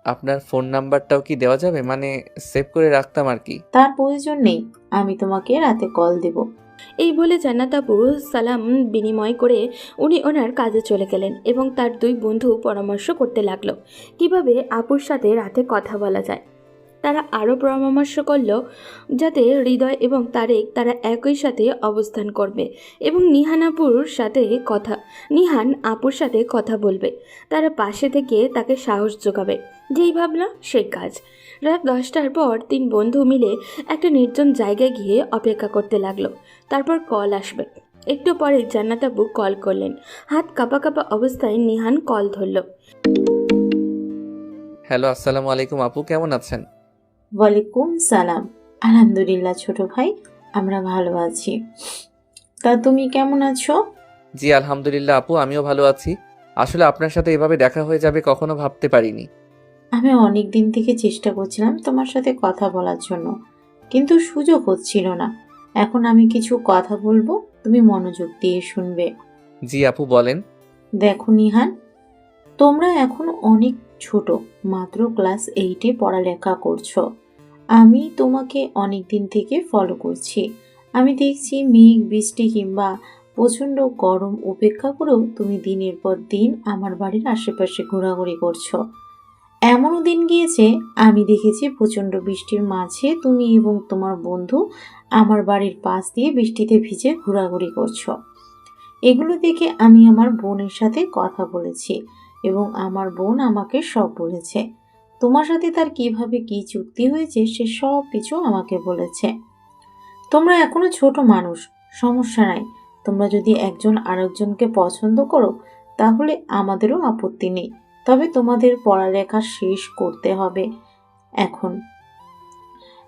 আপনার ফোন নাম্বারটাও কি দেওয়া যাবে? মানে সেভ করে রাখতাম আর কি। তার প্রয়োজন নেই, আমি তোমাকে রাতে কল দেব। এই বলে জান্নাত আপু সালাম বিনিময় করে উনি ওনার কাজে চলে গেলেন এবং তার 2 বন্ধু পরামর্শ করতে লাগলো কিভাবে আপুর সাথে রাতে কথা বলা যায়। তারা আরও পরামর্শ করল যাতে হৃদয় এবং তারেক তারা একই সাথে অবস্থান করবে এবং নিহান আপুর সাথে কথা বলবে। তারা পাশে থেকে তাকে সাহস যোগাবে। যেই ভাবনা সেই কাজ। রাত 10টার পর 3 বন্ধু মিলে একটা নির্জন জায়গায় গিয়ে অপেক্ষা করতে লাগলো। তারপর কল আসবে। একটু পরে জান্নাত আপু কল করলেন। হাত কাঁপা কাঁপা অবস্থায় নিহান কল ধরল। হ্যালো, আসসালামু আলাইকুম আপু, কেমন আছেন? ওয়ালাইকুম সালাম। আলহামদুলিল্লাহ ছোট ভাই, আমরা ভালো আছি। তা তুমি কেমন আছো? জি আলহামদুলিল্লাহ আপু, আমিও ভালো আছি। আসলে আপনার সাথে এভাবে দেখা হয়ে যাবে কখনো ভাবতে পারিনি। আমি অনেক দিন থেকে চেষ্টা করছিলাম তোমার সাথে কথা বলার জন্য, কিন্তু সুযোগ হচ্ছিল না। এখন আমি কিছু কথা বলবো, তুমি মনোযোগ দিয়ে শুনবে। জি আপু, বলেন। দেখো নিহান, তোমরা এখন অনেক ছোট, মাত্র ক্লাস 8-এ পড়ালেখা করছো। আমি তোমাকে অনেক দিন থেকে ফলো করছি। আমি দেখছি মেঘ, বৃষ্টি কিংবা প্রচণ্ড গরম উপেক্ষা করেও তুমি দিনের পর দিন আমার বাড়ির আশেপাশে ঘোরাঘুরি করছো। এমনও দিন গিয়েছে আমি দেখেছি প্রচণ্ড বৃষ্টির মাঝে তুমি এবং তোমার বন্ধু আমার বাড়ির পাশ দিয়ে বৃষ্টিতে ভিজে ঘোরাঘুরি করছো। এগুলো দেখে আমি আমার বোনের সাথে কথা বলেছি এবং আমার বোন আমাকে সব বলেছে। তোমার সাথে তার কিভাবে কি চুক্তি হয়েছে সে সব কিছু আমাকে বলেছে। তোমরা এখনো ছোট মানুষ, সমস্যা নাই। তোমরা যদি একজন আরেকজনকে পছন্দ করো তাহলে আমাদেরও আপত্তি নেই, তবে তোমাদের পড়ালেখা শেষ করতে হবে। এখন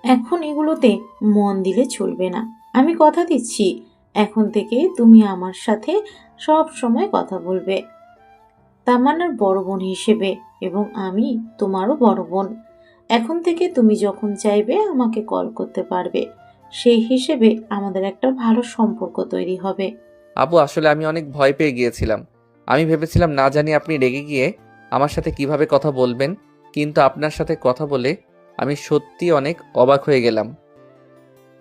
এখন এগুলোতে মন দিলে চলবে না। আমি কথা দিচ্ছি, এখন থেকে তুমি আমার সাথে সব সময় কথা বলবে তামান্নার বড় বোন হিসেবে, এবং আমি তোমারও বড় বোন। এখন থেকে তুমি যখন চাইবে আমাকে কল করতে পারবে। সেই হিসেবে আমাদের একটা ভালো সম্পর্ক তৈরি হবে। আপু আসলে আমি অনেক ভয় পেয়ে গিয়েছিলাম। আমি ভেবেছিলাম না জানি আপনি রেগে গিয়ে আমার সাথে কিভাবে কথা বলবেন, কিন্তু আপনার সাথে কথা বলে আমি সত্যি অনেক অবাক হয়ে গেলাম।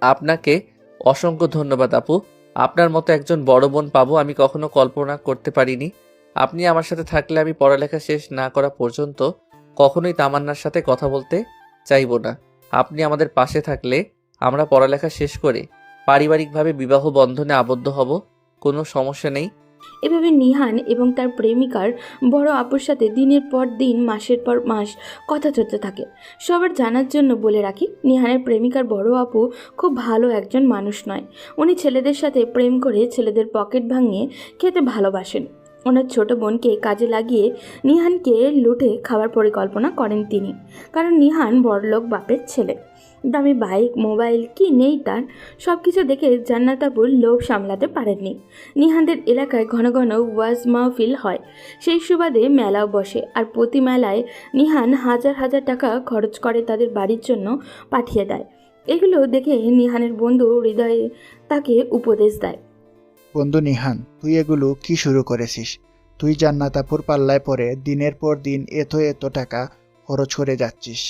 আপনাকে অসংখ্য ধন্যবাদ আপু। আপনার মতো একজন বড় বোন পাবো আমি কখনো কল্পনা করতে পারিনি। আপনি আমার সাথে থাকলে আমি পড়ালেখা শেষ না করা পর্যন্ত কখনোই তামান্নার সাথে কথা বলতে চাইবো না। আপনি আমাদের পাশে থাকলে আমরা পড়ালেখা শেষ করে পারিবারিকভাবে বিবাহ বন্ধনে আবদ্ধ হব, কোনো সমস্যা নেই। এভাবে নিহান এবং তার প্রেমিকার বড় আপুর সাথে দিনের পর দিন মাসের পর মাস কথা চলতে থাকে। সবার জানার জন্য বলে রাখি, নিহানের প্রেমিকার বড় আপু খুব ভালো একজন মানুষ নয়। উনি ছেলেদের সাথে প্রেম করে ছেলেদের পকেট ভাঙিয়ে খেতে ভালোবাসেন। ওনার ছোট বোনকে কাজে লাগিয়ে নিহানকে লুটে খাওয়ার পরিকল্পনা করেন তিনি, কারণ নিহান বড়লোক বাপের ছেলে। দামি বাইক, মোবাইল কি নেই তার, সব কিছু দেখে জান্নাত আপুর লোভ সামলাতে পারেননি। নিহানদের এলাকায় ঘন ঘন ওয়াজ মাহফিল হয়, সেই সুবাদে মেলাও বসে, আর প্রতি মেলায় নিহান হাজার হাজার টাকা খরচ করে তাদের বাড়ির জন্য পাঠিয়ে দেয়। এগুলো দেখে নিহানের বন্ধু হৃদয়ে তাকে উপদেশ দেয়। বন্ধু নিহান, তুই এগুলো কি শুরু করেছিস? তুই জান্নাত আপুর পাল্লায় পরে দিনের পর দিন এত এত টাকা খরচ করে যাচ্ছিস,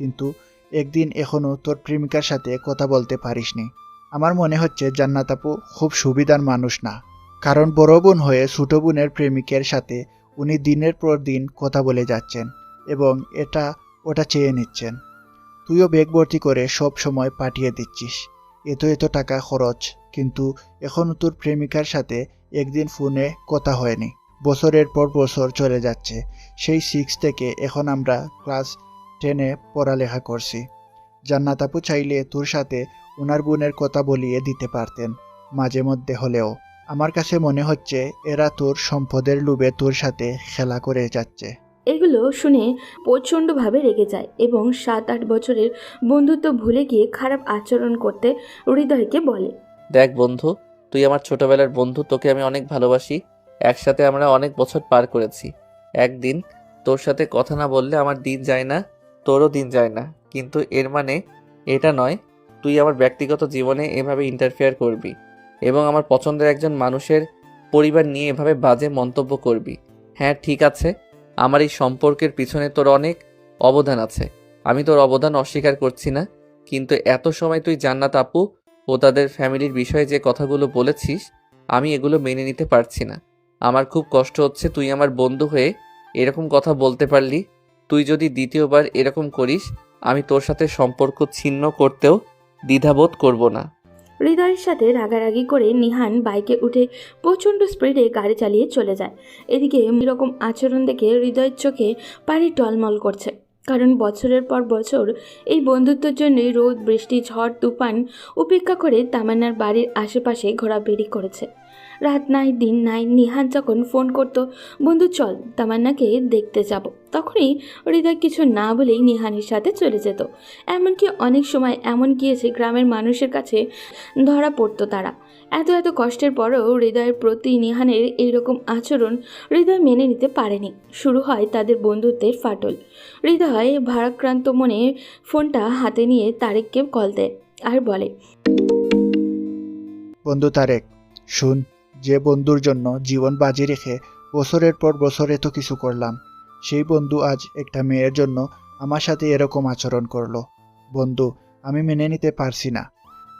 কিন্তু একদিন এখনো তোর প্রেমিকার সাথে কথা বলতে পারিসনি। আমার মনে হচ্ছে জান্নাত আপু খুব সুবিধার মানুষ না, কারণ বড় বোন হয়ে ছোট বোনের প্রেমিকের সাথে উনি দিনের পর দিন কথা বলে যাচ্ছেন এবং এটা ওটা চেয়ে নিচ্ছেন। তুইও ব্যাগ ভর্তি করে সব সময় পাঠিয়ে দিচ্ছিস, এত এত টাকা খরচ, কিন্তু এখনও তোর প্রেমিকার সাথে একদিন ফোনে কথা হয়নি। বছরের পর বছর চলে যাচ্ছে, সেই 6 থেকে এখন আমরা ক্লাস 10-এ পড়ালেখা করছি। জান্নাত আপু চাইলে তোর সাথে ওনার বোনের কথা বলিয়ে দিতে পারতেন মাঝে মধ্যে হলেও। আমার কাছে মনে হচ্ছে এরা তোর সম্পদের লোভে তোর সাথে খেলা করে যাচ্ছে। এগুলো শুনে প্রচণ্ডভাবে রেগে যায় এবং 7-8 বছরের বন্ধুত্ব ভুলে গিয়ে খারাপ আচরণ করতে হৃদয়কে বলে, দেখ বন্ধু, তুই আমার ছোটবেলার বন্ধু, তোকে আমি অনেক ভালোবাসি। একসাথে আমরা অনেক বছর পার করেছি। একদিন তোর সাথে কথা না বললে আমার দিন যায় না, তোরও দিন যায় না, কিন্তু এর মানে এটা নয় তুই আমার ব্যক্তিগত জীবনে এভাবে ইন্টারফেয়ার করবি এবং আমার পছন্দের একজন মানুষের পরিবার নিয়ে এভাবে বাজে মন্তব্য করবি। হ্যাঁ ঠিক আছে, আমার এই সম্পর্কের পিছনে তোর অনেক অবদান আছে, আমি তোর অবদান অস্বীকার করছি না, কিন্তু এত সময় তুই জান্নাত আপু ও তাদের ফ্যামিলির বিষয়ে যে কথাগুলো বলেছিস আমি এগুলো মেনে নিতে পারছি না। আমার খুব কষ্ট হচ্ছে তুই আমার বন্ধু হয়ে এরকম কথা বলতে পারলি। তুই যদি দ্বিতীয়বার এরকম করিস আমি তোর সাথে সম্পর্ক ছিন্ন করতেও দ্বিধাবোধ করব না। হৃদয়ের সাথে রাগারাগি করে নিহান বাইকে উঠে প্রচণ্ড স্পিডে গাড়ি চালিয়ে চলে যায়। এদিকে এরকম আচরণ দেখে হৃদয়ের চোখে পানি টলমল করছে, কারণ বছরের পর বছর এই বন্ধুত্বের জন্যই রোদ, বৃষ্টি, ঝড়, তুফান উপেক্ষা করে তামান্নার বাড়ির আশেপাশে ঘোরাবেড়ি করেছে। রাত নাই দিন নাই, নিহান যখন ফোন করতো, বন্ধু চল তামান্নাকে দেখতে যাব, তখনই হৃদয় কিছু না বলেই নিহানের সাথে চলে যেত। এমনকি অনেক সময় এমন গিয়েছে গ্রামের মানুষের কাছে ধরা পড়তো তারা। এত এত কষ্টের পরেও হৃদয়ের প্রতি নিহানের এইরকম আচরণ হৃদয় মেনে নিতে পারেনি। শুরু হয় তাদের বন্ধুত্বের ফাটল। হৃদয় ভারাক্রান্ত মনে ফোনটা হাতে নিয়ে তারেককে কল দেয় আর বলে, বন্ধু তারেক, শুন, যে বন্ধুর জন্য জীবন বাজি রেখে বছরের পর বছর এত কিছু করলাম, সেই বন্ধু আজ একটা মেয়ের জন্য আমার সাথে এরকম আচরণ করলো। বন্ধু, আমি মেনে নিতে পারছি না।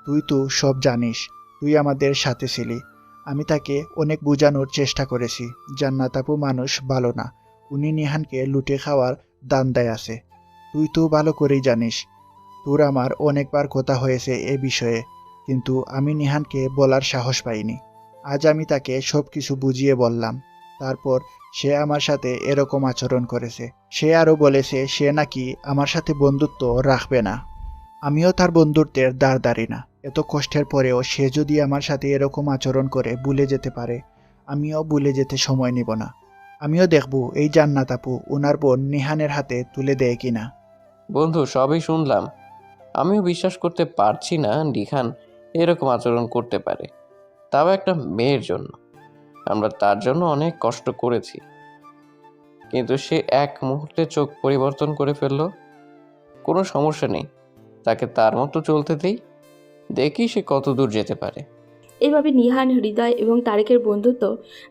তুই তো সব জানিস, তুই আমাদের সাথে ছিলি। আমি তাকে অনেক বোঝানোর চেষ্টা করেছি, জান্নাত আপু মানুষ ভালো না, উনি নিহানকে লুটে খাওয়ার দান্দায় আছে। তুই তো ভালো করেই জানিস, তোর আমার অনেকবার কথা হয়েছে এ বিষয়ে, কিন্তু আমি নিহানকে বলার সাহস পাইনি। আজ আমি তাকে সব কিছু বুঝিয়ে বললাম, তারপর সে আমার সাথে এরকম আচরণ করেছে। সে আরও বলেছে সে নাকি আমার সাথে বন্ধুত্ব রাখবে না। আমিও তার বন্ধুত্বের দ্বার ধারি না। এত কষ্টের পরেও সে যদি আমার সাথে এরকম আচরণ করে ভুলে যেতে পারে, আমিও ভুলে যেতে সময় নিব না। আমিও দেখব এই জান্নাত আপু ওনার বোন নিহানের হাতে তুলে দেয় কিনা। বন্ধু, সবই শুনলাম, আমিও বিশ্বাস করতে পারছি না নিহান এরকম আচরণ করতে পারে, তাও একটা মেয়ের জন্য। আমরা তার জন্য অনেক কষ্ট করেছি, কিন্তু সে এক মুহূর্তে চোখ পরিবর্তন করে ফেললো। কোনো সমস্যা নেই, তাকে তার মতো চলতে দেই, দেখি সে কত দূর যেতে পারে। এভাবে নিহান, হৃদয় এবং তারেকের বন্ধুত্ব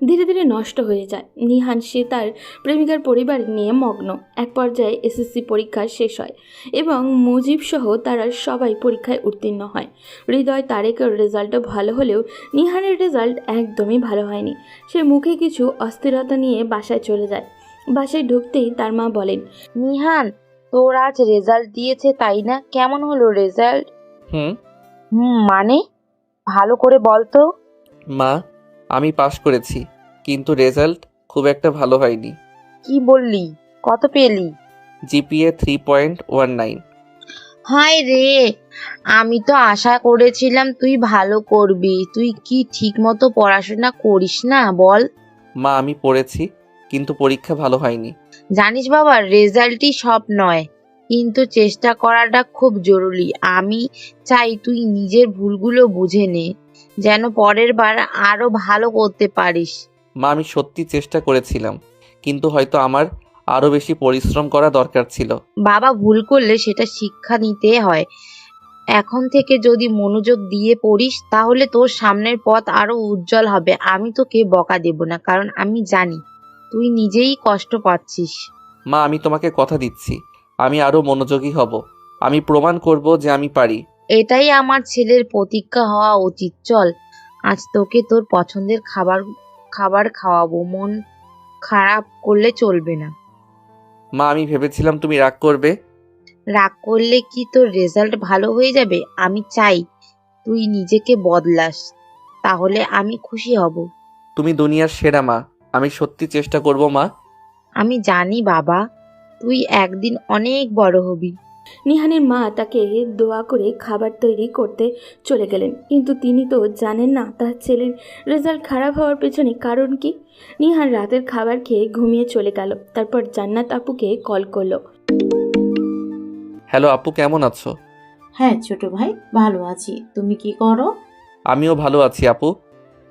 ধীরে ধীরে নষ্ট হয়ে যায়। নিহান সে তার প্রেমিকার পরিবার নিয়ে মগ্ন। এক পর্যায়ে এসএসসি পরীক্ষা শেষ হয় এবং মুজিব সহ তারা সবাই পরীক্ষায় উত্তীর্ণ হয়। হৃদয়, তারেকের রেজাল্টও ভালো হলেও নিহানের রেজাল্ট একদমই ভালো হয়নি। সে মুখে কিছু অস্থিরতা নিয়ে বাসায় চলে যায়। বাসায় ঢুকতেই তার মা বলেন, নিহান, তোর আজ রেজাল্ট দিয়েছে তাই না? কেমন হলো রেজাল্ট? হুম। মানে ভালো করে বল তো। মা, আমি পাশ করেছি, কিন্তু রেজাল্ট খুব একটা ভালো হয়নি। কি বললি? কত পেলি? জিপিএ 3.19। হায় রে, আমি তো আশা করেছিলাম তুই ভালো করবি। তুই কি ঠিক মতো পড়াশোনা করিস না বল? মা, আমি পড়েছি, কিন্তু পরীক্ষা ভালো হয়নি। জানিস বাবা, রেজাল্টই সব নয়, কিন্তু চেষ্টা করাটা খুব জরুরি। আমি চাই তুই নিজের ভুলগুলো বুঝে নে, যেন পরের বার আরো ভালো করতে পারিস। মা, আমি সত্যি চেষ্টা করেছিলাম, কিন্তু হয়তো আমার আরও বেশি পরিশ্রম করা দরকার ছিল। বাবা, ভুল করলে সেটা শিক্ষা নিতে হয়। এখন থেকে যদি মনোযোগ দিয়ে পড়িস তাহলে তোর সামনের পথ আরো উজ্জ্বল হবে। আমি তোকে বকা দেব না, কারণ আমি জানি তুই নিজেই কষ্ট পাচ্ছিস। মা, আমি তোমাকে কথা দিচ্ছি, আমি আরও মনোযোগী হব। আমি প্রমাণ করব যে আমি পারি। এটাই আমার ছেলের প্রতিজ্ঞা হওয়া উচিত। চল, আজ তোকে তোর পছন্দের খাবার খাওয়াবো। মন খারাপ করলে চলবে না। মা, আমি ভেবেছিলাম তুমি রাগ করবে। রাগ করলে কি তোর রেজাল্ট ভালো হয়ে যাবে? আমি চাই তুই নিজেকে বদলাস, তাহলে আমি খুশি হব। তুমি দুনিয়ার সেরা মা, আমি সত্যি চেষ্টা করব মা। আমি জানি বাবা, তুই একদিন অনেক বড় হবি। নিহানের মা তাকে দোয়া করে খাবার তৈরি করতে চলে গেলেন, কিন্তু তিনি তো জানেন না তার ছেলের রেজাল্ট খারাপ হওয়ার পেছনে কারণ কি। নিহান রাতের খাবার খেয়ে ঘুমিয়ে চলে গেল। তারপর জান্নাত আপুকে কল করলো। হ্যালো আপু, কেমন আছো? হ্যাঁ ছোট ভাই, ভালো আছি। তুমি কি করো? আমিও ভালো আছি আপু।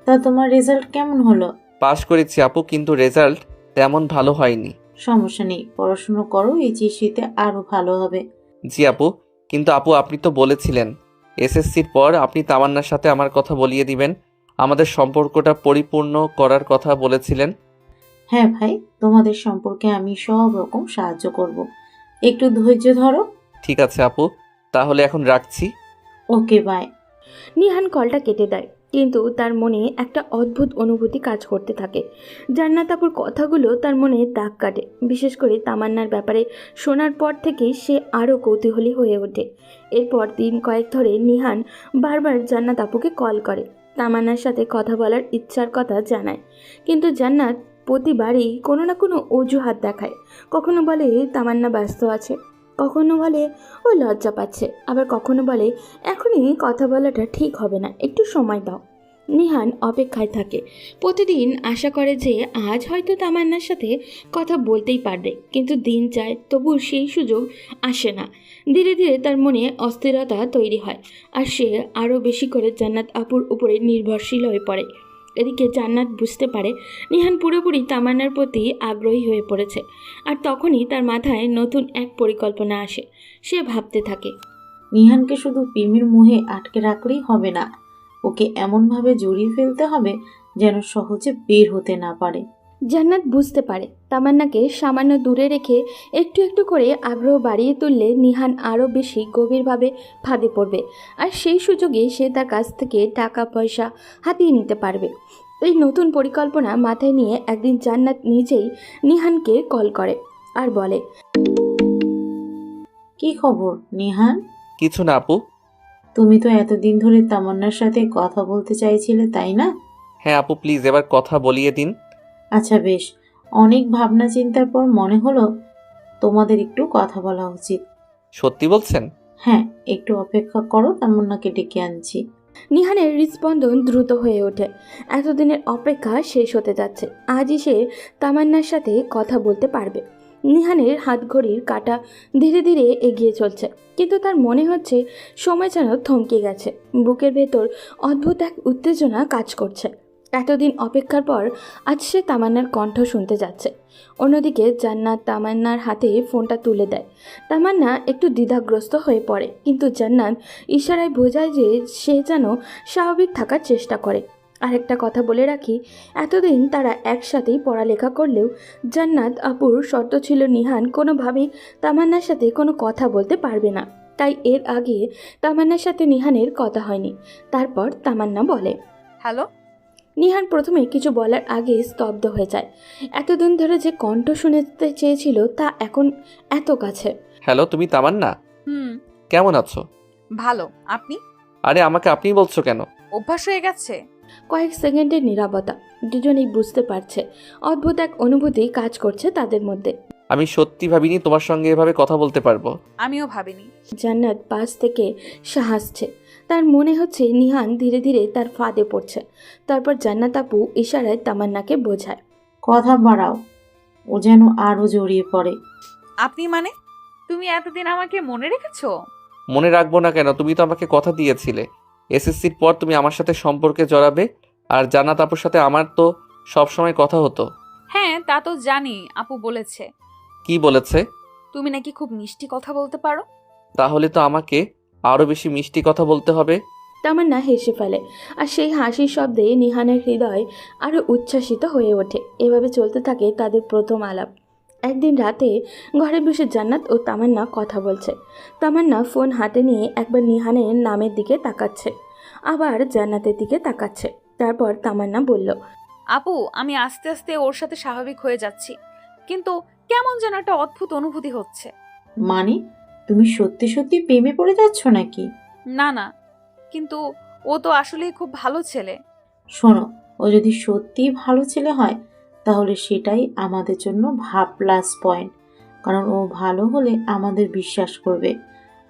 তা তোমার রেজাল্ট কেমন হলো? পাশ করেছি আপু, কিন্তু রেজাল্ট তেমন ভালো হয়নি। সমস্যা নেই, পড়াশুনো করো, এইচএসসিতে আরো ভালো হবে। জি আপু, কিন্তু আপু আপনি তো বলেছিলেন এসএসসির পর আপনি তামান্নার সাথে আমার কথা বলিয়ে দিবেন, আমাদের সম্পর্কটা পরিপূর্ণ করার কথা বলেছিলেন। হ্যাঁ ভাই, তোমাদের সম্পর্কে আমি সব রকম সাহায্য করব। একটু ধৈর্য ধরো। ঠিক আছে আপু, তাহলে এখন রাখছি। Okay bye. নিহান কলটা কেটে দেয়, কিন্তু তার মনে একটা অদ্ভুত অনুভূতি কাজ করতে থাকে। জান্নাত আপুর কথাগুলো তার মনে দাগ কাটে। বিশেষ করে তামান্নার ব্যাপারে শোনার পর থেকেই সে আরও কৌতূহলী হয়ে ওঠে। এরপর দিন কয়েক ধরে নিহান বারবার জান্নাত আপুকে কল করে, তামান্নার সাথে কথা বলার ইচ্ছার কথা জানায়। কিন্তু জান্নাত প্রতিবারই কোনো না কোনো অজুহাত দেখায়। কখনো বলে তামান্না ব্যস্ত আছে, কখনো বলে ও লজ্জা পাচ্ছে, আবার কখনো বলে এখনই কথা বলাটা ঠিক হবে না, একটু সময় দাও। নিহান অপেক্ষায় থাকে, প্রতিদিন আশা করে যে আজ হয়তো তামান্নার সাথে কথা বলতেই পারবে, কিন্তু দিন যায় তবু সেই সুযোগ আসে না। ধীরে ধীরে তার মনে অস্থিরতা তৈরি হয়, আর সে আরও বেশি করে জান্নাত আপুর উপরে নির্ভরশীল হয়ে পড়ে। এদিকে জান্নাত বুঝতে পারে নিহান পুরোপুরি তামান্নার প্রতি আগ্রহী হয়ে পড়েছে, আর তখনই তার মাথায় নতুন এক পরিকল্পনা আসে। সে ভাবতে থাকে, নিহানকে শুধু প্রেমের মোহে আটকে রাখলেই হবে না, ওকে এমনভাবে জড়িয়ে ফেলতে হবে যেন সহজে বের হতে না পারে। জান্নাত বুঝতে পারে তামান্নাকে সামান্য দূরে রেখে একটু একটু করে আগ্রহ বাড়িয়ে তুললে নিহান আরও বেশি গভীরভাবে ফাঁদে পড়বে, আর সেই সুযোগে সে তার কাছ থেকে টাকা পয়সা হাতিয়ে নিতে পারবে। এই নতুন পরিকল্পনা মাথায় নিয়ে একদিন জান্নাত নিজেই নিহানকে কল করে আর বলে, কি খবর নিহান? কিছু না আপু। তুমি তো এতদিন ধরে তামান্নার সাথে কথা বলতে চাইছিলে, তাই না? হ্যাঁ আপু, প্লিজ এবার কথা বলিয়ে দিন। আচ্ছা বেশ, অনেক ভাবনা চিন্তার পর মনে হলো তোমাদের একটু কথা বলা উচিত। সত্যি বলছেন? হ্যাঁ, একটু অপেক্ষা করো, তামান্নাকে ডেকে আনছি। নিহানের হৃদস্পন্দন দ্রুত হয়ে ওঠে। এতদিনের অপেক্ষা শেষ হতে যাচ্ছে। আজই সে তামান্নার সাথে কথা বলতে পারবে। নিহানের হাতঘড়ির কাঁটা ধীরে ধীরে এগিয়ে চলছে, কিন্তু তার মনে হচ্ছে সময় যেন থমকে গেছে। বুকের ভেতর অদ্ভুত এক উত্তেজনা কাজ করছে। এতদিন অপেক্ষার পর আজ সে তামান্নার কণ্ঠ শুনতে যাচ্ছে। অন্যদিকে জান্নাত তামান্নার হাতে ফোনটা তুলে দেয়। তামান্না একটু দ্বিধাগ্রস্ত হয়ে পড়ে, কিন্তু জান্নাত ইশারায় বোঝায় যে সে যেন স্বাভাবিক থাকার চেষ্টা করে। আরেকটা কথা বলে রাখি, এতদিন তারা একসাথেই পড়ালেখা করলেও জান্নাত আপুর শর্ত ছিল নিহান কোনোভাবেই তামান্নার সাথে কোনো কথা বলতে পারবে না। তাই এর আগে তামান্নার সাথে নিহানের কথা হয়নি। তারপর তামান্না বলে, হ্যালো। নিহান প্রথমে কিছু বলার আগে স্তব্ধ হয়ে যায়। এতদিন ধরে যে কণ্ঠ শুনতে চেয়েছিল তা এখন এত কাছে। হ্যালো, তুমি তামান্না? হুম। কেমন আছো? ভালো, আপনি? আরে আমাকে আপনি বলছো কেন? অভ্যাস হয়ে গেছে। কয়েক সেকেন্ডের নীরবতা। দুজনেই বুঝতে পারছে অদ্ভুত এক অনুভূতি কাজ করছে তাদের মধ্যে। আমি সত্যি ভাবিনি তোমার সঙ্গে এভাবে কথা বলতে পারবো। আমিও ভাবিনি। জান্নাত পাশ থেকে হাসছে। তার মনে হচ্ছে নিহান ধীরে ধীরে তার ফাঁদে পড়ছে। তারপর জান্নাত আপু ইশারায় তামান্নাকে বোঝায়, কথা বাড়াও, ও যেন আরো জড়িয়ে পড়ে। আপনি মানে? তুমি এতদিন আমাকে মনে রেখেছো? মনে রাখবো না কেন? তুমি তো আমাকে কথা দিয়েছিলে এসএসসির পর তুমি আমার সাথে সম্পর্কে জড়াবে। আর জান্নাত আপুর সাথে আমার তো সব সময় কথা হতো। হ্যাঁ, তা তো জানি। আপু বলেছে কি বলেছে? তুমি নাকি খুব মিষ্টি কথা বলতে পারো। তাহলে তো আমাকে আরো বেশি মিষ্টি কথা বলতে হবে। তামান্না হেসে ফেলে, আর সেই হাসির শব্দে নিহানের হৃদয় আরও উচ্ছ্বাসিত হয়ে ওঠে। এভাবে চলতে থাকে তাদের প্রথম আলাপ। একদিন রাতে ঘরে বসে জান্নাত ও তামান্না কথা বলছে। তামান্না ফোন হাতে নিয়ে একবার নিহানের নামের দিকে তাকাচ্ছে, আবার জান্নাতের দিকে তাকাচ্ছে। তারপর তামান্না বলল, আপু, আমি আস্তে আস্তে ওর সাথে স্বাভাবিক হয়ে যাচ্ছি, কিন্তু কেমন যেন একটা অদ্ভুত অনুভূতি হচ্ছে। মানে তুমি সত্যি সত্যি প্রেমে পড়ে যাচ্ছ নাকি? না না, কিন্তু ও তো আসলেই খুব ভালো ছেলে। শোনো, ও যদি সত্যি ভালো ছেলে হয় তাহলে সেটাই আমাদের জন্য প্লাস পয়েন্ট। কারণ ও ভালো হলে আমাদের বিশ্বাস করবে,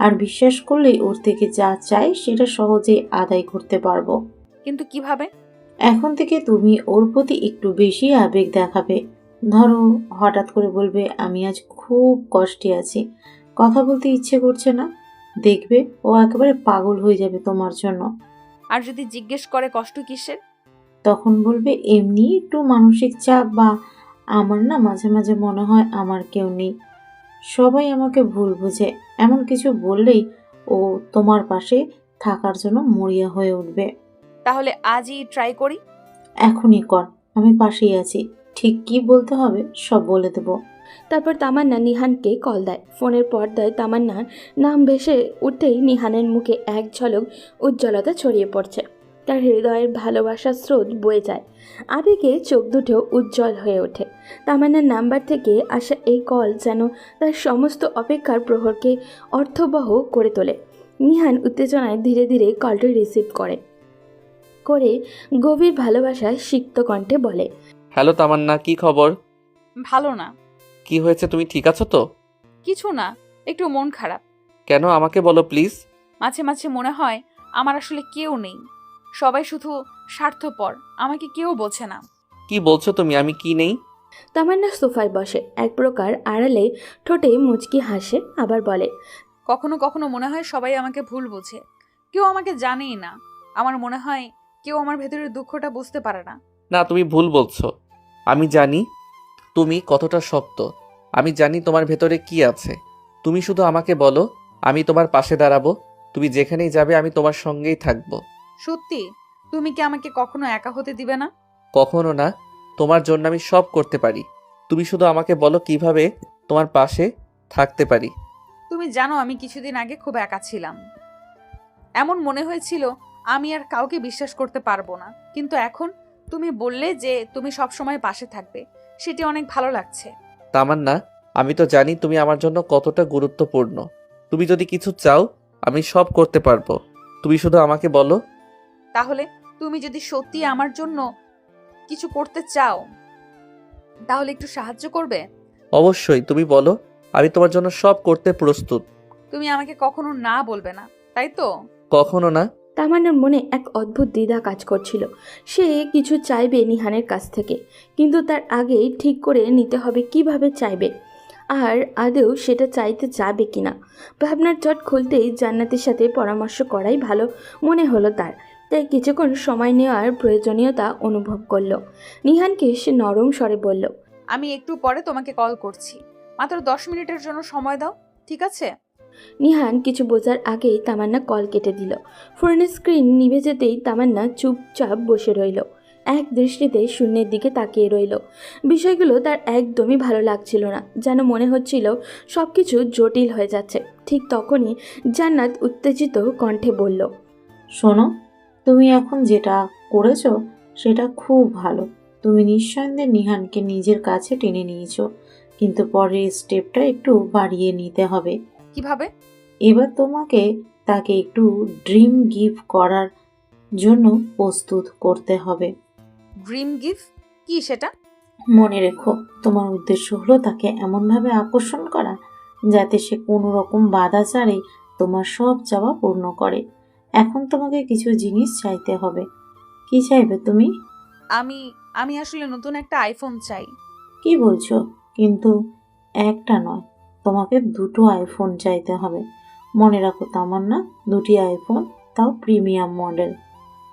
আর বিশ্বাস করলেই ওর থেকে যা চাই সেটা সহজেই আদায় করতে পারবো। কিন্তু কিভাবে? এখন থেকে তুমি ওর প্রতি একটু বেশি আবেগ দেখাবে। ধরো, হঠাৎ করে বলবে আমি আজ খুব কষ্টে আছি, কথা বলতে ইচ্ছে করছে না। দেখবে ও একেবারে পাগল হয়ে যাবে তোমার জন্য। আর যদি জিজ্ঞেস করে কষ্ট কিসের? তখন বলবে এমনি একটু মানসিক চাপ, বা আমার না মাঝে মাঝে মনে হয় আমার কেউ নেই, সবাই আমাকে ভুল বুঝে। এমন কিছু বললেই ও তোমার পাশে থাকার জন্য মরিয়া হয়ে উঠবে। তাহলে আজই ট্রাই করি। এখনই কর, আমি পাশেই আছি। ঠিক কি বলতে হবে সব বলে দেবো। তারপর তামান্না নিহানকে কল দেয়। ফোনের পর্দায় তামান্নার নাম ভেসে উঠতেই নিহানের মুখে এক ঝলক উজ্জ্বলতা ছড়িয়ে পড়ছে। তার হৃদয়ের ভালোবাসার স্রোত বয়ে যায়। আবেগে চোখ দুটো উজ্জ্বল হয়ে ওঠে। তামান্নার নাম্বার থেকে আসা এই কল যেন তার সমস্ত অপেক্ষার প্রহরকে অর্থবহ করে তোলে। নিহান উত্তেজনায় ধীরে ধীরে কলটি রিসিভ করে গভীর ভালোবাসায় সিক্ত কণ্ঠে বলে, হ্যালো তামান্না, কি খবর? ভালো না। কি হয়েছে, তুমি ঠিক আছো তো? কিছু না, একটু মন খারাপ। কেন, আমাকে বলো প্লিজ। মাঝে মাঝে মনে হয় আমার আসলে কেউ নেই, সবাই শুধু স্বার্থপর, আমাকে কেউ বোঝে না। কি বলছো তুমি? আমি কি নেই? তামান্না সোফায় বসে, এক প্রকার আড়ালে ঠোঁটে মুচকি হাসে, আবার বলে, কখনো কখনো মনে হয় সবাই আমাকে ভুল বোঝে, কেউ আমাকে জানেই না। আমার মনে হয় কেউ আমার ভেতরের দুঃখটা বুঝতে পারে না। না, তুমি ভুল বলছো। আমি জানি তুমি কতটা শক্ত। আমি জানি তোমার ভেতরে কি আছে। তুমি শুধু আমাকে বলো, আমি তোমার পাশে দাঁড়াবো। তুমি যেখানেই যাবে আমি তোমার সঙ্গেই থাকবো। সত্যি? তুমি কি আমাকে কখনো একা হতে দিবে না? কখনো না, তোমার জন্য আমি সব করতে পারি। তুমি শুধু আমাকে বলো কিভাবে তোমার পাশে থাকতে পারি। তুমি জানো আমি কিছুদিন আগে খুব একা ছিলাম। এমন মনে হয়েছিল আমি আর কাউকে বিশ্বাস করতে পারবো না, কিন্তু এখন তুমি বললে যে তুমি সব সময় পাশে থাকবে, সেটি অনেক ভালো লাগছে। তামান্না, আমি তো জানি তুমি আমার জন্য কতটা গুরুত্বপূর্ণ। তুমি যদি কিছু চাও আমি সব করতে পারবো। তুমি শুধু আমাকে বলো। তাহলে তুমি যদি সত্যি আমার জন্য কিছু করতে চাও তাহলে একটু সাহায্য করবে? অবশ্যই, তুমি বলো, আমি তোমার জন্য সব করতে প্রস্তুত। তুমি আমাকে কখনো না বলবে না, তাই তো? কখনো না। তামান্নার মনে এক অদ্ভুত দ্বিধা কাজ করছিল। সে কিছু চাইবে নিহানের কাছ থেকে, কিন্তু তার আগেই ঠিক করে নিতে হবে কিভাবে চাইবে, আর আদৌ সেটা চাইতে যাবে কিনা। ভাবনার চট খুলতেই জান্নাতের সাথে পরামর্শ করাই ভালো মনে হলো তার। তাই কিছুক্ষণ সময় নেওয়ার প্রয়োজনীয়তা অনুভব করলো। নিহানকে সে নরম স্বরে বলল, আমি একটু পরে তোমাকে কল করছি, মাত্র 10 মিনিটের জন্য সময় দাও, ঠিক আছে? নিহান কিছু বোঝার আগেই তামান্না কল কেটে দিল। ফোনের স্ক্রিন নিভে যেতেই তামান্না চুপচাপ বসে রইল, এক দৃষ্টিতে শূন্যের দিকে তাকিয়ে রইল। বিষয়গুলো তার একদমই ভালো লাগছিল না, যেন মনে হচ্ছিল সব কিছু জটিল হয়ে যাচ্ছে। ঠিক তখনই জান্নাত উত্তেজিত কণ্ঠে বলল, শোনো, তুমি এখন যেটা করেছো সেটা খুব ভালো। তুমি নিঃসন্দেহে নিহানকে নিজের কাছে টেনে নিয়েছো, কিন্তু পরের স্টেপটা একটু বাড়িয়ে নিতে হবে। কিভাবে? এবার তোমাকে তাকে একটু ড্রিম গিফট করার জন্য প্রস্তুত করতে হবে। ড্রিম গিফট কি সেটা? মনে রেখো, তোমার উদ্দেশ্য হলো তাকে এমনভাবে আকর্ষণ করা যাতে সে কোনো রকম বাধা ছাড়াই তোমার সব চাওয়া পূর্ণ করে। এখন তোমাকে কিছু জিনিস চাইতে হবে। কি চাইবে তুমি? আমি আমি আসলে নতুন একটা আইফোন চাই। কি বলছো? কিন্তু একটা নয়, তোমাকে দুটো আইফোন চাইতে হবে। মনে রাখো তামান্না, দুটি আইফোন, তাও প্রিমিয়াম মডেল।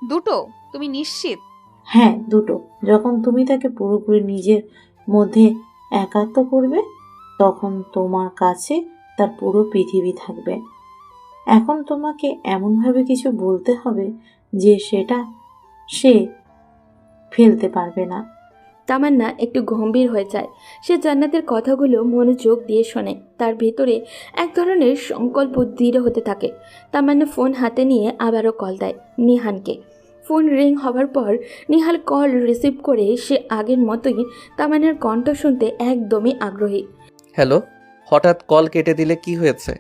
দুটো? তুমি নিশ্চিত? হ্যাঁ, দুটো। যখন তুমি তাকে পুরোপুরি নিজের মধ্যে একাত্ম করবে, তখন তোমার কাছে তার পুরো পৃথিবী থাকবে। এখন তোমাকে এমনভাবে কিছু বলতে হবে যে সেটা সে ফেলতে পারবে না। তামান্না একটু গম্ভীর হয়ে যায়। সে জান্নাতের কথাগুলো মনোযোগ দিয়ে শোনে। তার ভেতরে এক ধরনের সংকল্প দৃঢ় হতে থাকে। তামান্না ফোন হাতে নিয়ে আবারও কল দেয় নিহানকে। ফোন রিং হবার পর নিহাল কল রিসিভ করে সে আগের মতোই তামান্নার কণ্ঠ শুনতে একদমই আগ্রহী। হ্যালো, হঠাৎ কল কেটে দিলে, কি হয়েছে?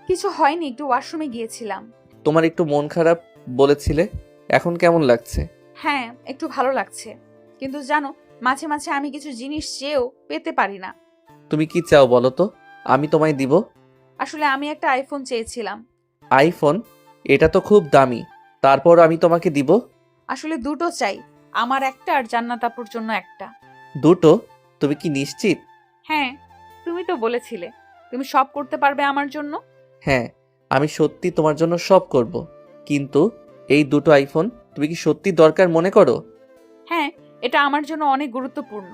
কিছু হয়নি, একটু ওয়াশরুমে গিয়েছিলাম। তোমার একটু মন খারাপ বলেছিলে, এখন কেমন লাগছে? হ্যাঁ, একটু ভালো লাগছে, কিন্তু জানো, মাঝে মাঝে আমি কিছু জিনিস চেয়েও পেতে পারি না। তুমি কি চাও বলো তো, আমি তোমায় দিব। আসলে আমি একটা আইফোন চেয়েছিলাম। আইফোন? এটা তো খুব দামি, তারপর আমি তোমাকে দিব? আসলে দুটো চাই, আমার একটা আর জান্নাত আপুর জন্য একটা। দুটো? তুমি কি নিশ্চিত? হ্যাঁ, তুমি তো বলেছিলে তুমি সব করতে পারবে আমার জন্য। হ্যাঁ, আমি সত্যি তোমার জন্য সব করব, কিন্তু এই দুটো আইফোন তুমি কি সত্যি দরকার মনে করো? হ্যাঁ, এটা আমার জন্য অনেক গুরুত্বপূর্ণ।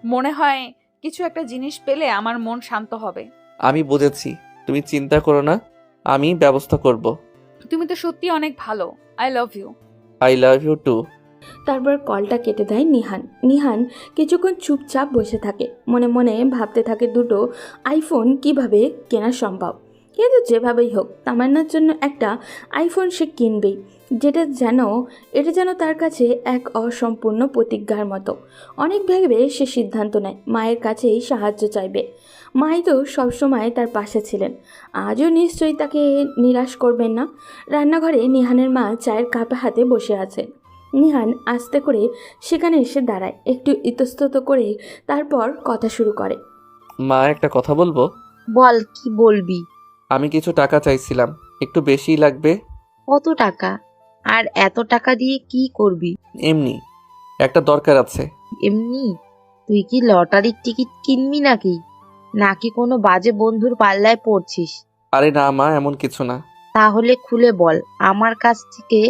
মনে হয় কিছু একটা জিনিস পেলে আমার মন শান্ত হবে। আমি বুঝেছি, তুমি চিন্তা করো না, আমি ব্যবস্থা করব। তুমি তো সত্যি অনেক ভালো। I love you. I love you too. তারপর কলটা কেটে দেয় নিহান। নিহান কিছুক্ষণ চুপচাপ বসে থাকে, মনে মনে ভাবতে থাকে দুটো আইফোন কিভাবে কেনা সম্ভব। কিন্তু যেভাবেই হোক তামান্নার জন্য একটা আইফোন সে কিনবেই। এটা যেন তার কাছে এক অসম্পূর্ণ প্রতিজ্ঞার মতো। অনেক ভেবে সে সিদ্ধান্ত নেয় মায়ের কাছেই সাহায্য চাইবে। মাই তো সবসময় তার পাশে ছিলেন, আজও নিশ্চয়ই তাকে নিরাশ করবেন না। রান্নাঘরে নিহানের মা চায়ের কাপ হাতে বসে আছেন। নিহান আস্তে করে সেখানে এসে দাঁড়ায়, একটু ইতস্তত করে তারপর কথা শুরু করে। মা, একটা কথা বলবো? বল, কি বলবি? আমি কিছু টাকা চাইছিলাম, একটু বেশিই লাগবে। কত টাকা? আর এত টাকা দিয়ে কি করবি? এমনি একটা দরকার আছে। এমনি? তুই কি লটারির টিকিট কিনবি নাকি? নাকি কোনো বাজে বন্ধুর পাল্লায় পড়ছিস? আরে না মা, এমন কিছু না। তাহলে খুলে বল, আমার কাছ থেকে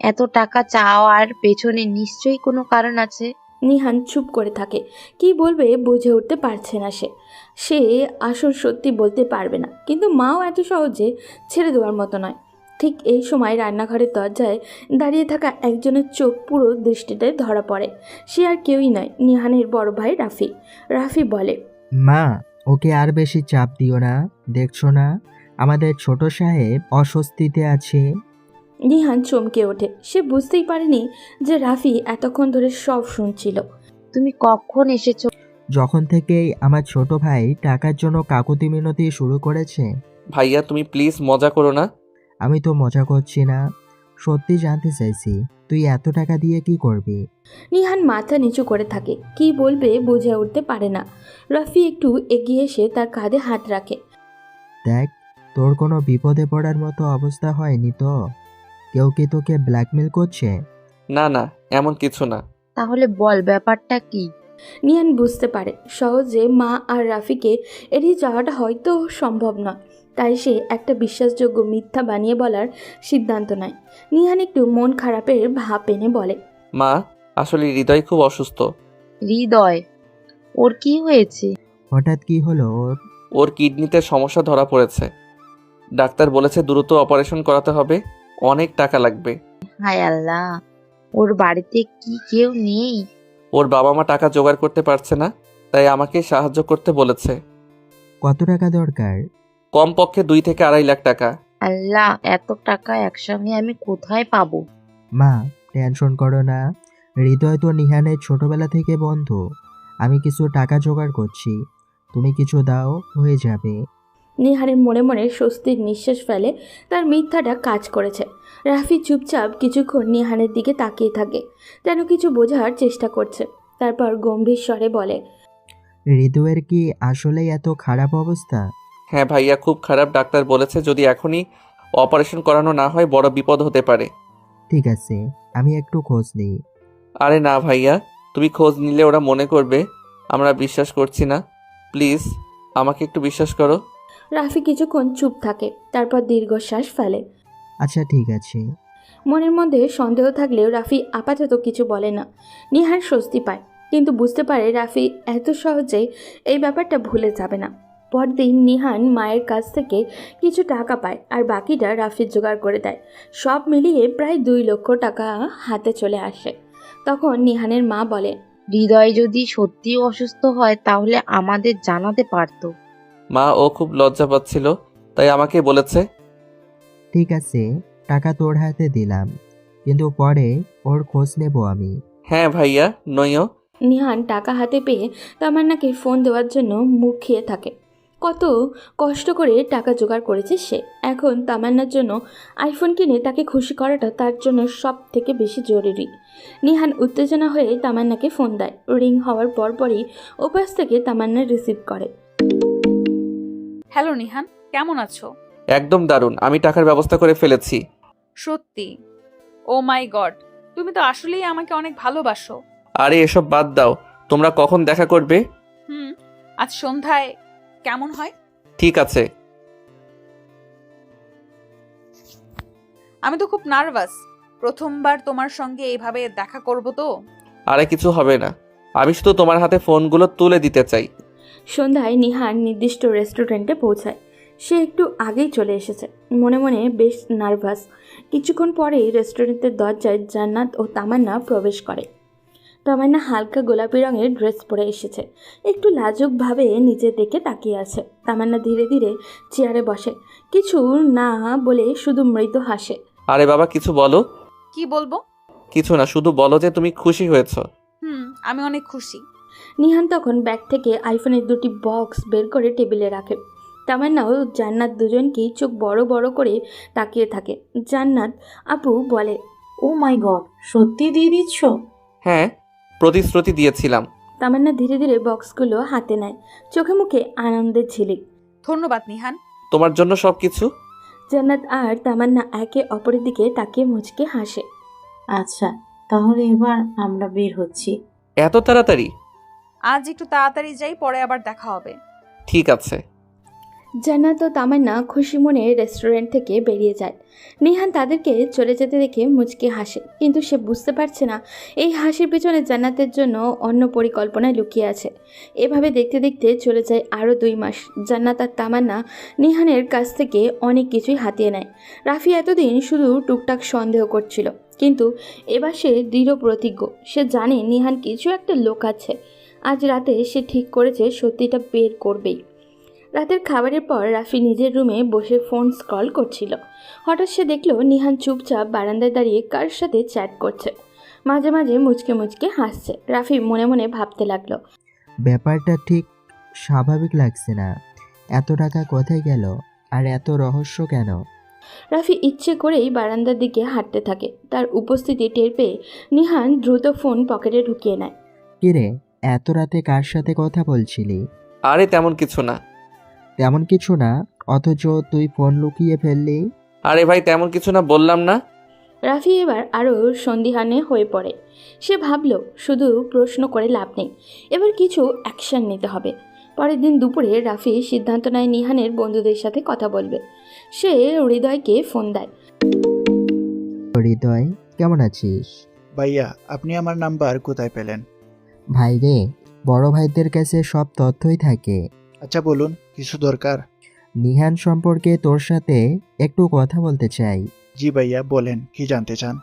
এত টাকা চাওয়ার পেছনে নিশ্চয়ই কোনো কারণ আছে। নিহান চুপ করে থাকে, কি বলবে বুঝে উঠতে পারছে না সে আসল সত্যি বলতে পারবে না, কিন্তু মাও এত সহজে ছেড়ে দেওয়ার মতো নয়। ঠিক এই সময় রান্নাঘরের দরজায় দাঁড়িয়ে থাকা একজনের চোখ পুরো দৃষ্টিতে ধরা পড়ে। সে আর কেউই নয়, নিহানের বড় ভাই রাফি। রাফি বলে, মা, ওকে আর বেশি চাপ দিও না, দেখছো না আমাদের ছোট সাহেব অস্বস্তিতে আছে। নিহান চমকে ওঠে। সে বুঝতেই পারেনি যে রাফি এতক্ষণ ধরে সব শুনছিল। তুমি কখন এসেছো? যখন থেকেই আমার ছোট ভাই টাকার জন্য কাকুতি মিনতি শুরু করেছে। ভাইয়া, তুমি প্লিজ মজা করো না। আমি তো মজা করছি না, সত্যি জানতে চাইছি তুই এত টাকা দিয়ে কি করবি? নিহান মাথা নিচু করে থাকে, কি বলবে বুঝে উঠতে পারে না। রাফি একটু এগিয়ে এসে তার কাঁধে হাত রাখে। দেখ, তোর কোনো বিপদে পড়ার মতো অবস্থা হয়নি তো? কেউ কি তোকে ব্ল্যাকমেল করছে? না না, এমন কিছু না। তাহলে বল ব্যাপারটা কি? নিহান বুঝতে পারে সহজে মা আর রাফিকে এড়িয়ে যাওয়াটা হয়তো সম্ভব নয়, তাই সে একটা বিশ্বাসযোগ্য মিথ্যা বানিয়ে বলার সিদ্ধান্ত নেয়। নিহান একটু মন খারাপের ভাব এনে বলে, মা, আসলে হৃদয় খুব অসুস্থ। হৃদয়? ওর কি হয়েছে? হঠাৎ কি হলো ওর? ওর কিডনিতে সমস্যা ধরা পড়েছে। ডাক্তার বলেছে দ্রুত অপারেশন করাতে হবে, অনেক টাকা লাগবে। হায় আল্লাহ, ওর বাড়িতে কি কেউ নেই? ওর বাবা মা টাকা জোগাড় করতে পারছে না, তাই আমাকে সাহায্য করতে বলেছে। কত টাকা দরকার? কমপক্ষে 2 থেকে 2.5 লাখ টাকা। আল্লাহ, এত টাকা একসঙ্গে আমি কোথায় পাবো? মা, টেনশন করো না। হৃদয় তো নিহানের ছোটবেলা থেকে বন্ধু। আমি কিছু টাকা জোগাড় করছি, তুমি কিছু দাও, হয়ে যাবে। নিহারের মনে মনে স্বস্তির নিঃশ্বাস ফেলে, তার মিথ্যাটা কাজ করেছে। রাফি চুপচাপ কিছুক্ষণ নিহানের দিকে তাকিয়ে থাকে, যেন কিছু বোঝার চেষ্টা করছে। তারপর গম্ভীর স্বরে বলে, হৃদয়ের কি আসলেই এত খারাপ অবস্থা? হ্যাঁ ভাইয়া, খুব খারাপ। ডাক্তার বলেছে যদি এখনই অপারেশন করানো না হয় বড় বিপদ হতে পারে। ঠিক আছে, আমি একটু খোঁজ নিই। আরে না ভাইয়া, তুমি খোঁজ নিলে ওরা মনে করবে আমরা বিশ্বাস করছি না। প্লিজ আমাকে একটু বিশ্বাস করো। রাফি কিছুক্ষণ চুপ থাকে, তারপর দীর্ঘশ্বাস ফেলে। আচ্ছা ঠিক আছে। মনের মধ্যে সন্দেহ থাকলেও রাফি আপাতত কিছু বলে না। নিহার স্বস্তি পায়, কিন্তু বুঝতে পারে রাফি এত সহজেই এই ব্যাপারটা ভুলে যাবে না। পরদিন নিহান মায়ের কাছ থেকে কিছু টাকা পায়, আর বাকিটা রাফি জোগাড় করে দেয়। সব মিলিয়ে প্রায় 2 লক্ষ টাকা হাতে চলে আসে। তখন নিহানের মা বলে, হৃদয় যদি সত্যি অসুস্থ হয় তাহলে আমাদের জানাতে পারতো। মা, ও খুব লজ্জা পাচ্ছিল, তাই আমাকে বলেছে। ঠিক আছে, টাকা তোর হাতে দিলাম, কিন্তু পরে ওর খোঁজ নেব আমি। হ্যাঁ ভাইয়া, নইও। নিহান টাকা হাতে পেয়ে তামান্নাকে ফোন দেওয়ার জন্য মুখ খেয়ে থাকে। কত কষ্ট করে টাকা জোগাড় করেছে সে। এখন তামান্নার জন্য আইফোন কিনে তাকে খুশি করাটা তার জন্য সব থেকে বেশি জরুরি। নিহান উত্তেজনা হয়ে তামান্নাকে ফোন দেয়। রিং হওয়ার পরপরই ওপাশ থেকে তামান্না রিসিভ করে। হ্যালো নিহান, কেমন আছো? একদম দারুণ, আমি টাকার ব্যবস্থা করে ফেলেছি। সত্যি? ও মাই গড, তুমি তো আসলেই আমাকে অনেক ভালোবাসো। আরে এসব বাদ দাও, তোমরা কখন দেখা করবে? আজ সন্ধ্যায় কেমন হয়? ঠিক আছে। আমি তো খুব নার্ভাস, প্রথমবার তোমার সঙ্গে এইভাবে দেখা করব তো। আরে কিছু হবে না, আমি শুধু তোমার হাতে ফোনগুলো তুলে দিতে চাই। সন্ধ্যায় নিহান নির্দিষ্ট রেস্টুরেন্টে পৌঁছায়। সে একটু আগেই চলে এসেছে, মনে মনে বেশ নার্ভাস। কিছুক্ষণ পরেই রেস্টুরেন্টের দরজায় জান্নাত ও তামান্না প্রবেশ করে। তামান্না হালকা গোলাপি রঙের ড্রেস পরে এসেছে, একটু লাজুকভাবে নিচের দিকে তাকিয়ে আছে। তামান্না ধীরে ধীরে চেয়ারে বসে, কিছু না বলে শুধু মৃদু হাসে। আরে বাবা, কিছু বলো। কি বলবো? কিছু না, শুধু বলো যে তুমি খুশি হয়েছো। আমি অনেক খুশি। নিহান তখন ব্যাগ থেকে আইফোনের 2টি বক্স বের করে টেবিলে রাখে। তামান্না ও জান্নাত দুজনকেই চোখ বড় বড় করে তাকিয়ে থাকে। জান্নাত আপু বলে, ও মাই গড, সত্যি দিয়ে দিচ্ছ? হ্যাঁ, প্রতিশ্রুতি দিয়েছিলাম। তামান্না ধীরে ধীরে বক্সগুলো হাতে নেয়, চোখে মুখে আনন্দের ঝিলিক। ধন্যবাদ নিহান। তোমার জন্য সবকিছু। জান্নাত আর তামান্না একে অপরের দিকে তাকিয়ে মুচকে হাসে। আচ্ছা, তাহলে এবার আমরা বের হচ্ছি। এত তাড়াতাড়ি? আজ একটু তাড়াতাড়ি যাই, পরে আবার দেখা হবে। ঠিক আছে। জান্নাত ও তামান্না খুশি মনে রেস্টুরেন্ট থেকে বেরিয়ে যায়। নিহান তাদেরকে চলে যেতে দেখে মুচকে হাসে, কিন্তু সে বুঝতে পারছে না এই হাসির পেছনে জান্নাতের জন্য অন্য পরিকল্পনা লুকিয়ে আছে। এভাবে দেখতে দেখতে চলে যায় আরও 2 মাস। জান্নাত আর তামান্না নিহানের কাছ থেকে অনেক কিছুই হাতিয়ে নেয়। রাফি এতদিন শুধু টুকটাক সন্দেহ করছিল, কিন্তু এবার সে দৃঢ় প্রতিজ্ঞ। সে জানে নিহান কিছু একটা লুকাচ্ছে। আজ রাতে সে ঠিক করেছে সত্যিটা বের করবেই। রাতের খাবারের পর রাফি নিজের রুমে বসে ফোন স্ক্রল করছিল। হঠাৎ সে দেখল নিহান চুপচাপ বারান্দায় দাঁড়িয়ে কার সাথে চ্যাট করছে, মাঝে মাঝে মুচকে মুচকে হাসছে। রাফি মনে মনে ভাবতে লাগলো, ব্যাপারটা ঠিক স্বাভাবিক লাগছে না। এত টাকা কোথায় গেল, আর এত রহস্য কেন? রাফি ইচ্ছে করেই বারান্দার দিকে হাঁটতে থাকে। তার উপস্থিতি টের পেয়ে নিহান দ্রুত ফোন পকেটে ঢুকিয়ে নেয়। কিরে, এত রাতে কার সাথে কথা বলছিলি? আরে তেমন কিছু না। তেমন কিছু না, অথচ তুই ফোন লুকিয়ে ফেললি। আরে ভাই তেমন কিছু না বললাম না। রাফি এবার আরও সন্দিহানে হয়ে পড়ে। সে ভাবল শুধু প্রশ্ন করে লাভ নেই, এবার কিছু অ্যাকশন নিতে হবে। পরের দিন দুপুরে রাফি সিদ্ধান্ত নেয় নিহানের বন্ধুদের সাথে কথা বলবে। সে হৃদয়কে ফোন দেয়। হৃদয়, কেমন আছিস? ভাইয়া, আপনি আমার নাম্বার কোথায় পেলেন? ভাই রে, বড় ভাইদের কাছে সব তথ্যই থাকে। আচ্ছা বলুন, কিছু দরকার? নিহান সম্পর্কে তোর সাথে একটু কথা বলতে চাই। জি ভাইয়া, বলেন, কি জানতে চান?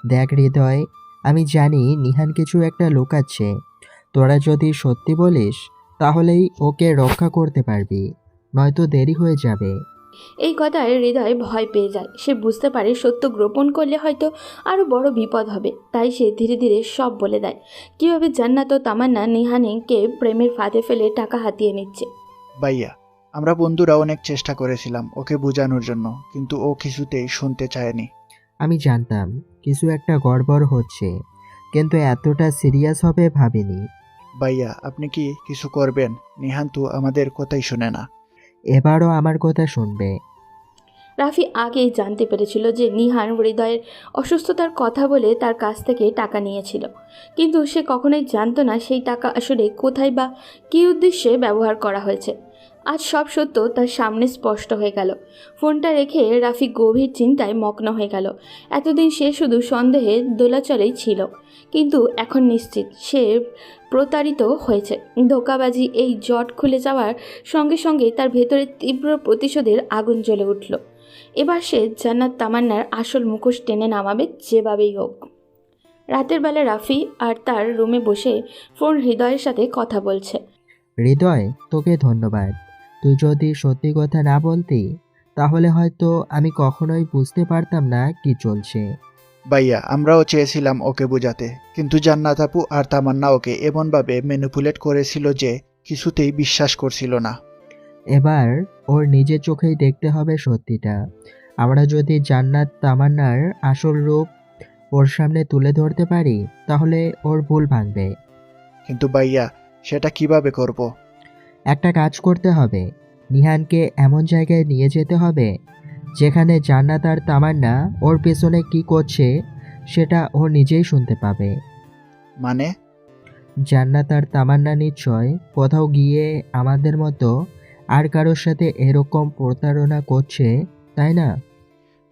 দেখ হৃদয়, আমি জানি নিহান কিছু একটা লুকাচ্ছে। তোরা যদি সত্যি বলিস তাহলেই ওকে রক্ষা করতে পারবি, নয়তো দেরি হয়ে যাবে। এই কথায় হৃদয় ভয় পেয়ে যায়। সে বুঝতে পারে সত্য গোপন করলে হয়তো আরও বড় বিপদ হবে। তাই সে ধীরে ধীরে সব বলে দেয়, কীভাবে জান্নাত ও তামান্না নিহানকে প্রেমের ফাঁদে ফেলে টাকা হাতিয়ে নিচ্ছে। ভাইয়া, আমরা বন্ধুরা অনেক চেষ্টা করেছিলাম ওকে বোঝানোর জন্য, কিন্তু ও কিছুতেই শুনতে চায়নি। আমি জানতাম কিছু একটা গড়বড় হচ্ছে, কিন্তু এতটা সিরিয়াস হবে ভাবিনি। ভাইয়া, আপনি কি কিছু করবেন? নিহান তো আমাদের কথাই শুনে না। এবারও আমার কথা শুনবে। রাফি আগেই জানতে পেরেছিল যে নিহান হৃদয়ের অসুস্থতার কথা বলে তার কাছ থেকে টাকা নিয়েছিল, কিন্তু সে কখনোই জানতো না সেই টাকা আসলে কোথায় বা কী উদ্দেশ্যে ব্যবহার করা হয়েছে। আজ সব সত্য তার সামনে স্পষ্ট হয়ে গেল। ফোনটা রেখে রাফি গভীর চিন্তায় মগ্ন হয়ে গেল। এতদিন সে শুধু সন্দেহে দোলাচলেই ছিল, কিন্তু এখন নিশ্চিত সে প্রতারিত হয়েছে। ধোঁকাবাজি এই জট খুলে যাওয়ার সঙ্গে সঙ্গে তার ভেতরে তীব্র প্রতিশোধের আগুন জ্বলে উঠল। এবার সে জান্নাত তামান্নার আসল মুখোশ টেনে নামাবে যেভাবেই হোক। রাতের বেলা রাফি আর তার রুমে বসে ফোন হৃদয়ের সাথে কথা বলছে। হৃদয়, তোকে ধন্যবাদ। তুই যদি সত্যি কথা না বলতি তাহলে হয়তো আমি কখনোই বুঝতে পারতাম না কি চলছে। ভাইয়া, আমরাও চেয়েছিলাম ওকে বোঝাতে, কিন্তু জান্নাত আপু আর তামান্না ওকে এমনভাবে ম্যানিপুলেট করেছিল যে কিছুতেই বিশ্বাস করছিল না। এবার ওর নিজের চোখেই দেখতে হবে সত্যিটা। আমরা যদি জান্নাত তামান্নার আসল রূপ ওর সামনে তুলে ধরতে পারি তাহলে ওর ভুল ভাঙবে। কিন্তু ভাইয়া, সেটা কিভাবে করব? একটা কাজ করতে হবে, নিহানকে এমন জায়গায় নিয়ে যেতে হবে যেখানে জান্নাত আর তামান্না ওর পেছনে কি করছে সেটা ও নিজেই শুনতে পাবে। মানে? জান্নাত আর তামান্না নিশ্চয় কোথাও গিয়ে আমাদের মতো আর কারোর সাথে এরকম প্রতারণা করছে, তাই না?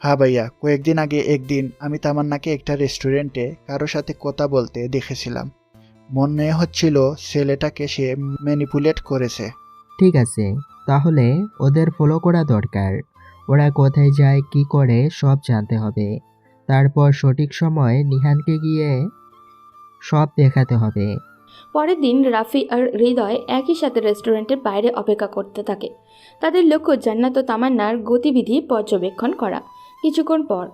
হ্যাঁ ভাইয়া, কয়েকদিন আগে একদিন আমি তামান্নাকে একটা রেস্টুরেন্টে কারোর সাথে কথা বলতে দেখেছিলাম। মনে হচ্ছিল ছেলেটাকে সে ম্যানিপুলেট করেছে। ঠিক আছে, তাহলে ওদের ফলো করা দরকার। ওরা কোথায় যায় কি করে সব জানতে হবে। তারপর সঠিক সময় নিহানকে গিয়ে সব দেখাতে হবে। পরের দিন রাফি আর হৃদয় একই সাথে রেস্টুরেন্টের বাইরে অপেক্ষা করতে থাকে। তাদের লক্ষ্য জান্নাত ও তামান্নার গতিবিধি পর্যবেক্ষণ করা। কিছুক্ষণ পর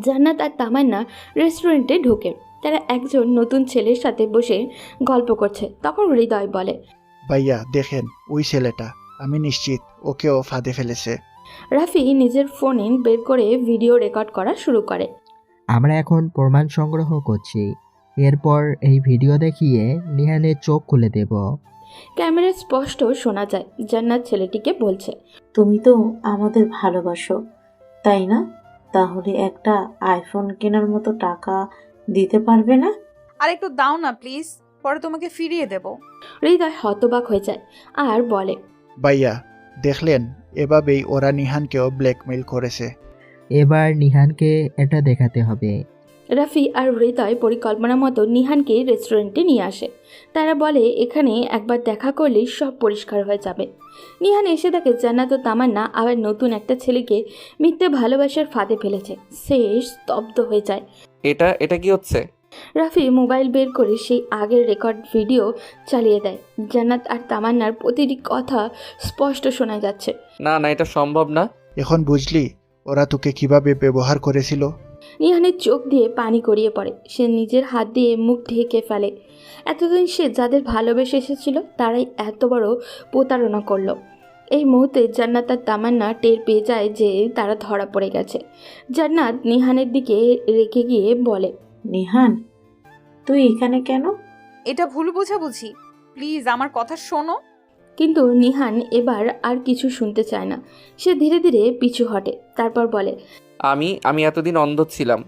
জান্নাত আর তামান্না রেস্টুরেন্টে ঢোকে। তারা একজন নতুন ছেলের সাথে বসে গল্প করছে। তখন হৃদয় বলে, ভাইয়া দেখেন, ওই ছেলেটা, আমি নিশ্চিত ওকেও ফাঁদে ফেলেছে। রাফি নিজের ফোনে বের করে ভিডিও রেকর্ড করা শুরু করে। আমরা এখন প্রমাণ সংগ্রহ করছি, এরপর এই ভিডিও দেখিয়ে নিহানের চোখ খুলে দেব। ক্যামেরায় স্পষ্ট শোনা যায় জান্নাত ছেলেটিকে বলছে, তুমি তো আমাদের ভালোবাসো, তাই না? তাহলে একটা আইফোন কেনার মতো টাকা দিতে পারবে না? আর একটু দাও না প্লিজ, পরে তোমাকে ফিরিয়ে দেব। হৃদয় হতবাক হয়ে যায় আর বলে, ভাইয়া দেখলেন, এভাবেই ওরা নিহানকেও ব্ল্যাকমেইল করেছে। এবার নিহানকে এটা দেখাতে হবে। রাফি আর হৃদয় পরিকল্পনা মতো নিহানকে রেস্টুরেন্টে নিয়ে আসে। তারা বলে এখানে একবার দেখা করলেই সব পরিষ্কার হয়ে যাবে। নিহান এসে দেখে জান্নাত ও তামান্না আবার নতুন একটা ছেলেকে মিথ্যে ভালোবাসার ফাঁদে ফেলেছে। সে স্তব্ধ হয়ে যায়। এটা কি হচ্ছে? রাফি মোবাইল বের করে সেই আগের রেকর্ড ভিডিও চালিয়ে দেয়। জান্নাত আর তামান্নার প্রতিটি কথা স্পষ্ট শোনা যাচ্ছে। না না, এটা সম্ভব না। এখন বুঝলি ওরা তোকে কিভাবে ব্যবহার করেছিল? নিহানের চোখ দিয়ে পানি গড়িয়ে পড়ে। সে নিজের হাত দিয়ে মুখ ঢেকে ফেলে। এতদিন সে যাদের ভালোবেসে এসেছিল তারাই এত বড় প্রতারণা করলো। এই মুহূর্তে জান্নাত আর তামান্না টের পেয়ে যায় যে তারা ধরা পড়ে গেছে। জান্নাত নিহানের দিকে রেখে গিয়ে বলে, নিহান, তুই এখানে কেন? এটা ভুল বোঝাবুঝি, প্লিজ আমার কথা শোনো। কিন্তু নিহান এবার আর কিছু শুনতে চায় না। সে ধীরে ধীরে পিছু হটে, তারপর বলে, আমি এতদিন অন্ধ ছিলাম।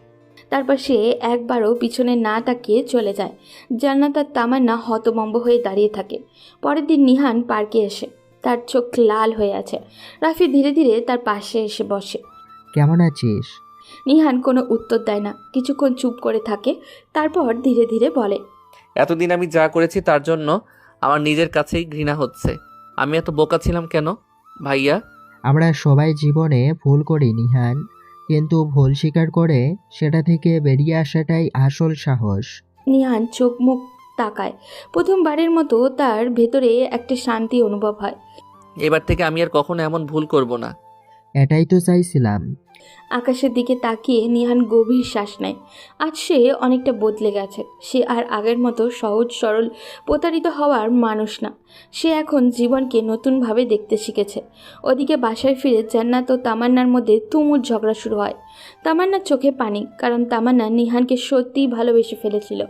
তারপর সে একবারও পিছনে না তাকিয়ে চলে যায়। জান্নাত আর তামান্না হতভম্ব হয়ে দাঁড়িয়ে থাকে। পরের দিন নিহান পার্কে এসে তার চোখ লাল হয়ে আছে। রাফি ধীরে ধীরে তার পাশে এসে বসে। কেমন আছিস? নিহান কোনো উত্তর দেয় না, কিছুক্ষণ চুপ করে থাকে, তারপর ধীরে ধীরে বলে, এতদিন আমি যা করেছি তার জন্য আমার নিজের কাছেই ঘৃণা হচ্ছে। আমি এত বোকা ছিলাম কেন ভাইয়া? আমরা সবাই জীবনে ভুল করি নিহান, কিন্তু ভুল স্বীকার করে সেটা থেকে বেরিয়ে আসাটাই আসল সাহস। নিহান চোখ মুখ তাকায়। প্রথমবারের মতো তার ভেতরে একটা শান্তি অনুভব হয়। এবার থেকে আমি আর কখনো এমন ভুল করব না। এটাই তো চাইছিলাম। আকাশের দিকে তাকিয়ে নিহান গভীর শ্বাস নেয়। আজ সে অনেকটা বদলে গেছে। সে আর আগের মতো সহজ সরল প্রতারিত হওয়ার মানুষ না। সে এখন জীবনকে নতুনভাবে দেখতে শিখেছে। ওদিকে বাসায় ফিরে জান্নাত ও তামান্নার মধ্যে তুমুল ঝগড়া শুরু হয়। তামান্নার চোখে পানি, কারণ তামান্না নিহানকে সত্যিই ভালোবেসে ফেলেছিল।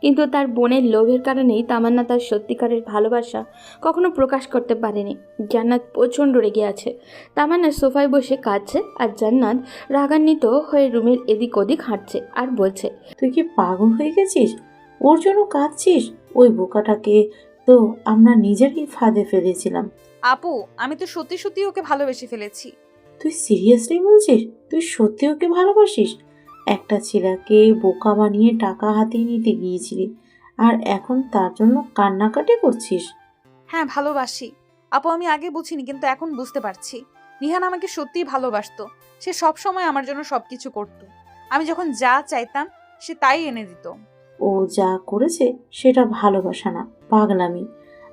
কিন্তু তার বোনের লোভের কারণেই তামান্না তার সত্যিকারের ভালোবাসা কখনো প্রকাশ করতে পারেনি। জান্নাত প্রচণ্ড রেগে আছে। তামান্না সোফায় বসে কাঁদছে আর জান্নাত রাগান্বিত হয়ে রুমের এদিক ওদিক হাঁটছে আর বলছে, তুই কি পাগল হয়ে গেছিস? ওর জন্য কাঁদছিস? ওই বোকাটাকে তো আমরা নিজেরই ফাঁদে ফেলেছিলাম। আপু, আমি তো সত্যি সত্যি ওকে ভালোবেসে ফেলেছি। তুই সিরিয়াসলি বলছিস? তুই সত্যি ওকে ভালোবাসিস? একটা ছেলেকে বোকা বানিয়ে টাকা হাতিয়ে নিতে গিয়েছিলি, আর এখন তার জন্য কান্নাকাটি করছিস? হ্যাঁ, ভালোবাসি আপু। আমি আগে বুঝিনি, কিন্তু এখন বুঝতে পারছি। নিহান আমাকে সত্যিই ভালোবাসতো। সে সব সময় আমার জন্য সবকিছু করত। আমি যখন যা চাইতাম সে তাই এনে দিত। ও যা করেছে সেটা ভালোবাসা না, পাগলামি।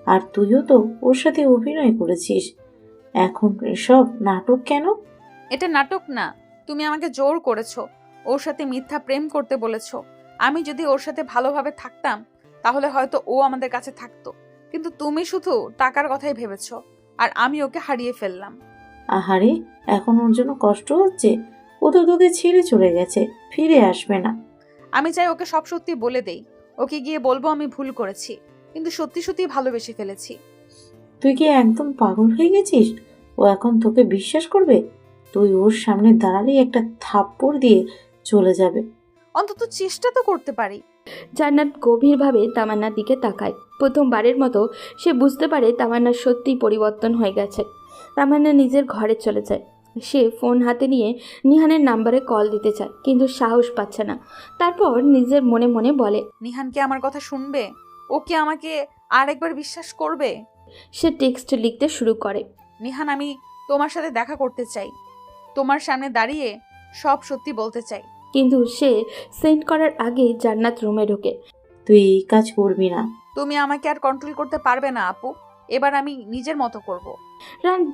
আর তুইও তো ওর সাথে অভিনয় করেছিস। এখন এসব নাটক কেন? এটা নাটক না, তুমি আমাকে জোর করেছো, ওর সাথে মিথ্যা প্রেম করতে বলেছো। আমি যদি ওর সাথে ভালোভাবে থাকতাম তাহলে হয়তো ও আমাদের কাছে থাকতো, কিন্তু তুমি শুধু টাকার কথাই ভেবেছো, আর আমি ওকে হারিয়ে ফেললাম। আহারে, এখন ওর জন্য কষ্ট হচ্ছে? ও তো তোকে ছেড়ে চলে গেছে, ফিরে আসবে না। আমি চাই ওকে সব সত্যি বলে দেই। ওকে গিয়ে বলবো আমি ভুল করেছি, কিন্তু সত্যি সত্যি ভালোবেসে ফেলেছি। তুই কি একদম পাগল হয়ে গেছিস? ও এখন তোকে বিশ্বাস করবে? তুই ওর সামনে দাঁড়ালেই একটা থাপ্পড় দিয়ে চলে যাবে। অন্তত চেষ্টা তো করতে পারি। জান্নাত গভীরভাবে তামান্নার দিকে তাকায়। প্রথমবারের মতো সে বুঝতে পারে তামান্নার সত্যিই পরিবর্তন হয়ে গেছে। তামান্না নিজের ঘরে চলে যায়। সে ফোন হাতে নিয়ে নিহানের নাম্বারে কল দিতে চায়, কিন্তু সাহস পাচ্ছে না। তারপর নিজের মনে মনে বলে, নিহান কি আমার কথা শুনবে? ও কি আমাকে আর একবার বিশ্বাস করবে? সে টেক্সট লিখতে শুরু করে। নিহান, আমি তোমার সাথে দেখা করতে চাই। তোমার সামনে দাঁড়িয়ে সব সত্যি বলতে চাই। কিন্তু সে সেন্ড করার আগেই জান্নাত রুমে ঢোকে। তুই এই কাজ করবি না। তুমি আমাকে আর কন্ট্রোল করতে পারবে না আপু। এবার আমি নিজের মতো করব।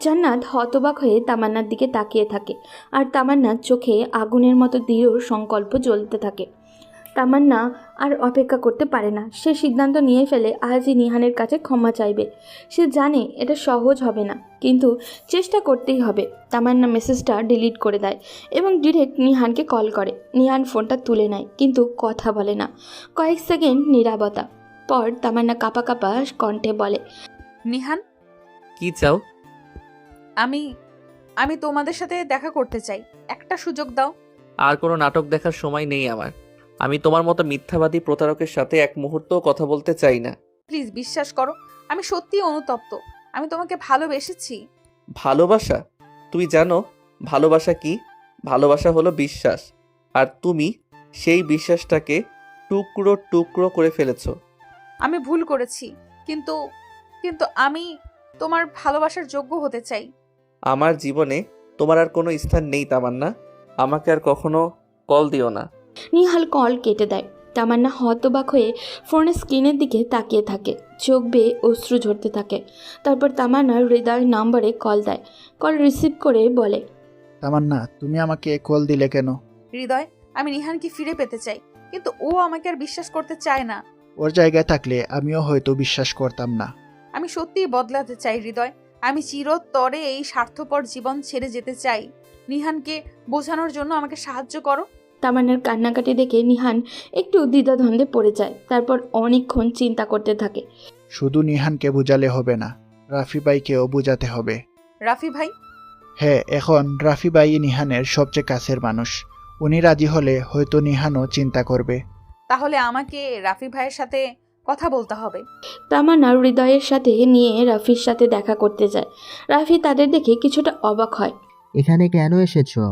জান্নাত হতবাক হয়ে তামান্নার দিকে তাকিয়ে থাকে, আর তামান্নার চোখে আগুনের মতো দৃঢ় সংকল্প জ্বলতে থাকে। তামান্না আর অপেক্ষা করতে পারে না। সে সিদ্ধান্ত নিয়ে ফেলে আজই নিহানের কাছে ক্ষমা চাইবে। সে জানে এটা সহজ হবে না, কিন্তু চেষ্টা করতেই হবে। তামান্না মেসেজটা ডিলিট করে দেয় এবং ডিরেক্ট নিহানকে কল করে। নিহান ফোনটা তুলে নেয়, কিন্তু কথা বলে না। কয়েক সেকেন্ড নীরবতা পর তামান্না কাঁপা কাঁপা কণ্ঠে বলে, নিহান, কি চাও? আমি তোমাদের সাথে দেখা করতে চাই। একটা সুযোগ দাও। আর কোনো নাটক দেখার সময় নেই আমার। আমি তোমার মতো মিথ্যাবাদী প্রতারকের সাথে এক মুহূর্তও কথা বলতে চাই না। প্লিজ বিশ্বাস করো, আমি সত্যিই অনুতপ্ত। আমি তোমাকে ভালোবেসেছি। ভালোবাসা? তুমি জানো ভালোবাসা কি? ভালোবাসা হলো বিশ্বাস, আর তুমি সেই বিশ্বাসটাকে টুকরো টুকরো করে ফেলেছো। আমি ভুল করেছি, কিন্তু কিন্তু আমি তোমার ভালোবাসার যোগ্য হতে চাই। আমার জীবনে তোমার আর কোনো স্থান নেই তামান্না। আমাকে আর কখনো কল দিও না। নিহাল কল কেটে দেয়। তামান্না হতবাক হয়ে ফোনের স্ক্রিনের দিকে তাকিয়ে থাকে। চোখ বেয়ে অশ্রু ঝরতে থাকে। তারপর তামান্নার হৃদয়ের নম্বরে কল দেয়। কল রিসিভ করে বলে, তামান্না, তুমি আমাকে কল দিলে কেন? হৃদয়, আমি নিহানকে ফিরে পেতে চাই, কিন্তু ও আমাকে আর বিশ্বাস করতে চায় না। ওর জায়গায় থাকলে আমিও হয়তো বিশ্বাস করতাম না। আমি সত্যিই বদলাতে চাই হৃদয়। আমি চিরতরে এই স্বার্থপর জীবন ছেড়ে যেতে চাই। নিহানকে বোঝানোর জন্য আমাকে সাহায্য করো। তামান্নার কান্নাকাটি দেখে নিহান একটু দ্বিধাদ্বন্দ্বে পড়ে যায়। তারপর অনেকক্ষণ চিন্তা করতে থাকে। শুধু নিহানকে বুঝালে হবে না, রাফি ভাইকেও বুঝাতে হবে। রাফি ভাই? হ্যাঁ, এখন রাফি ভাই নিহানের সবচেয়ে কাছের মানুষ। উনি রাজি হলে হয়তো নিহানও চিন্তা করবে। তাহলে আমাকে রাফি ভাইয়ের সাথে কথা বলতে হবে। তামান্না হৃদয়ের সাথে নিয়ে রাফির সাথে দেখা করতে যায়। রাফি তাদের দেখে কিছুটা অবাক হয়। এখানে কেন এসেছো?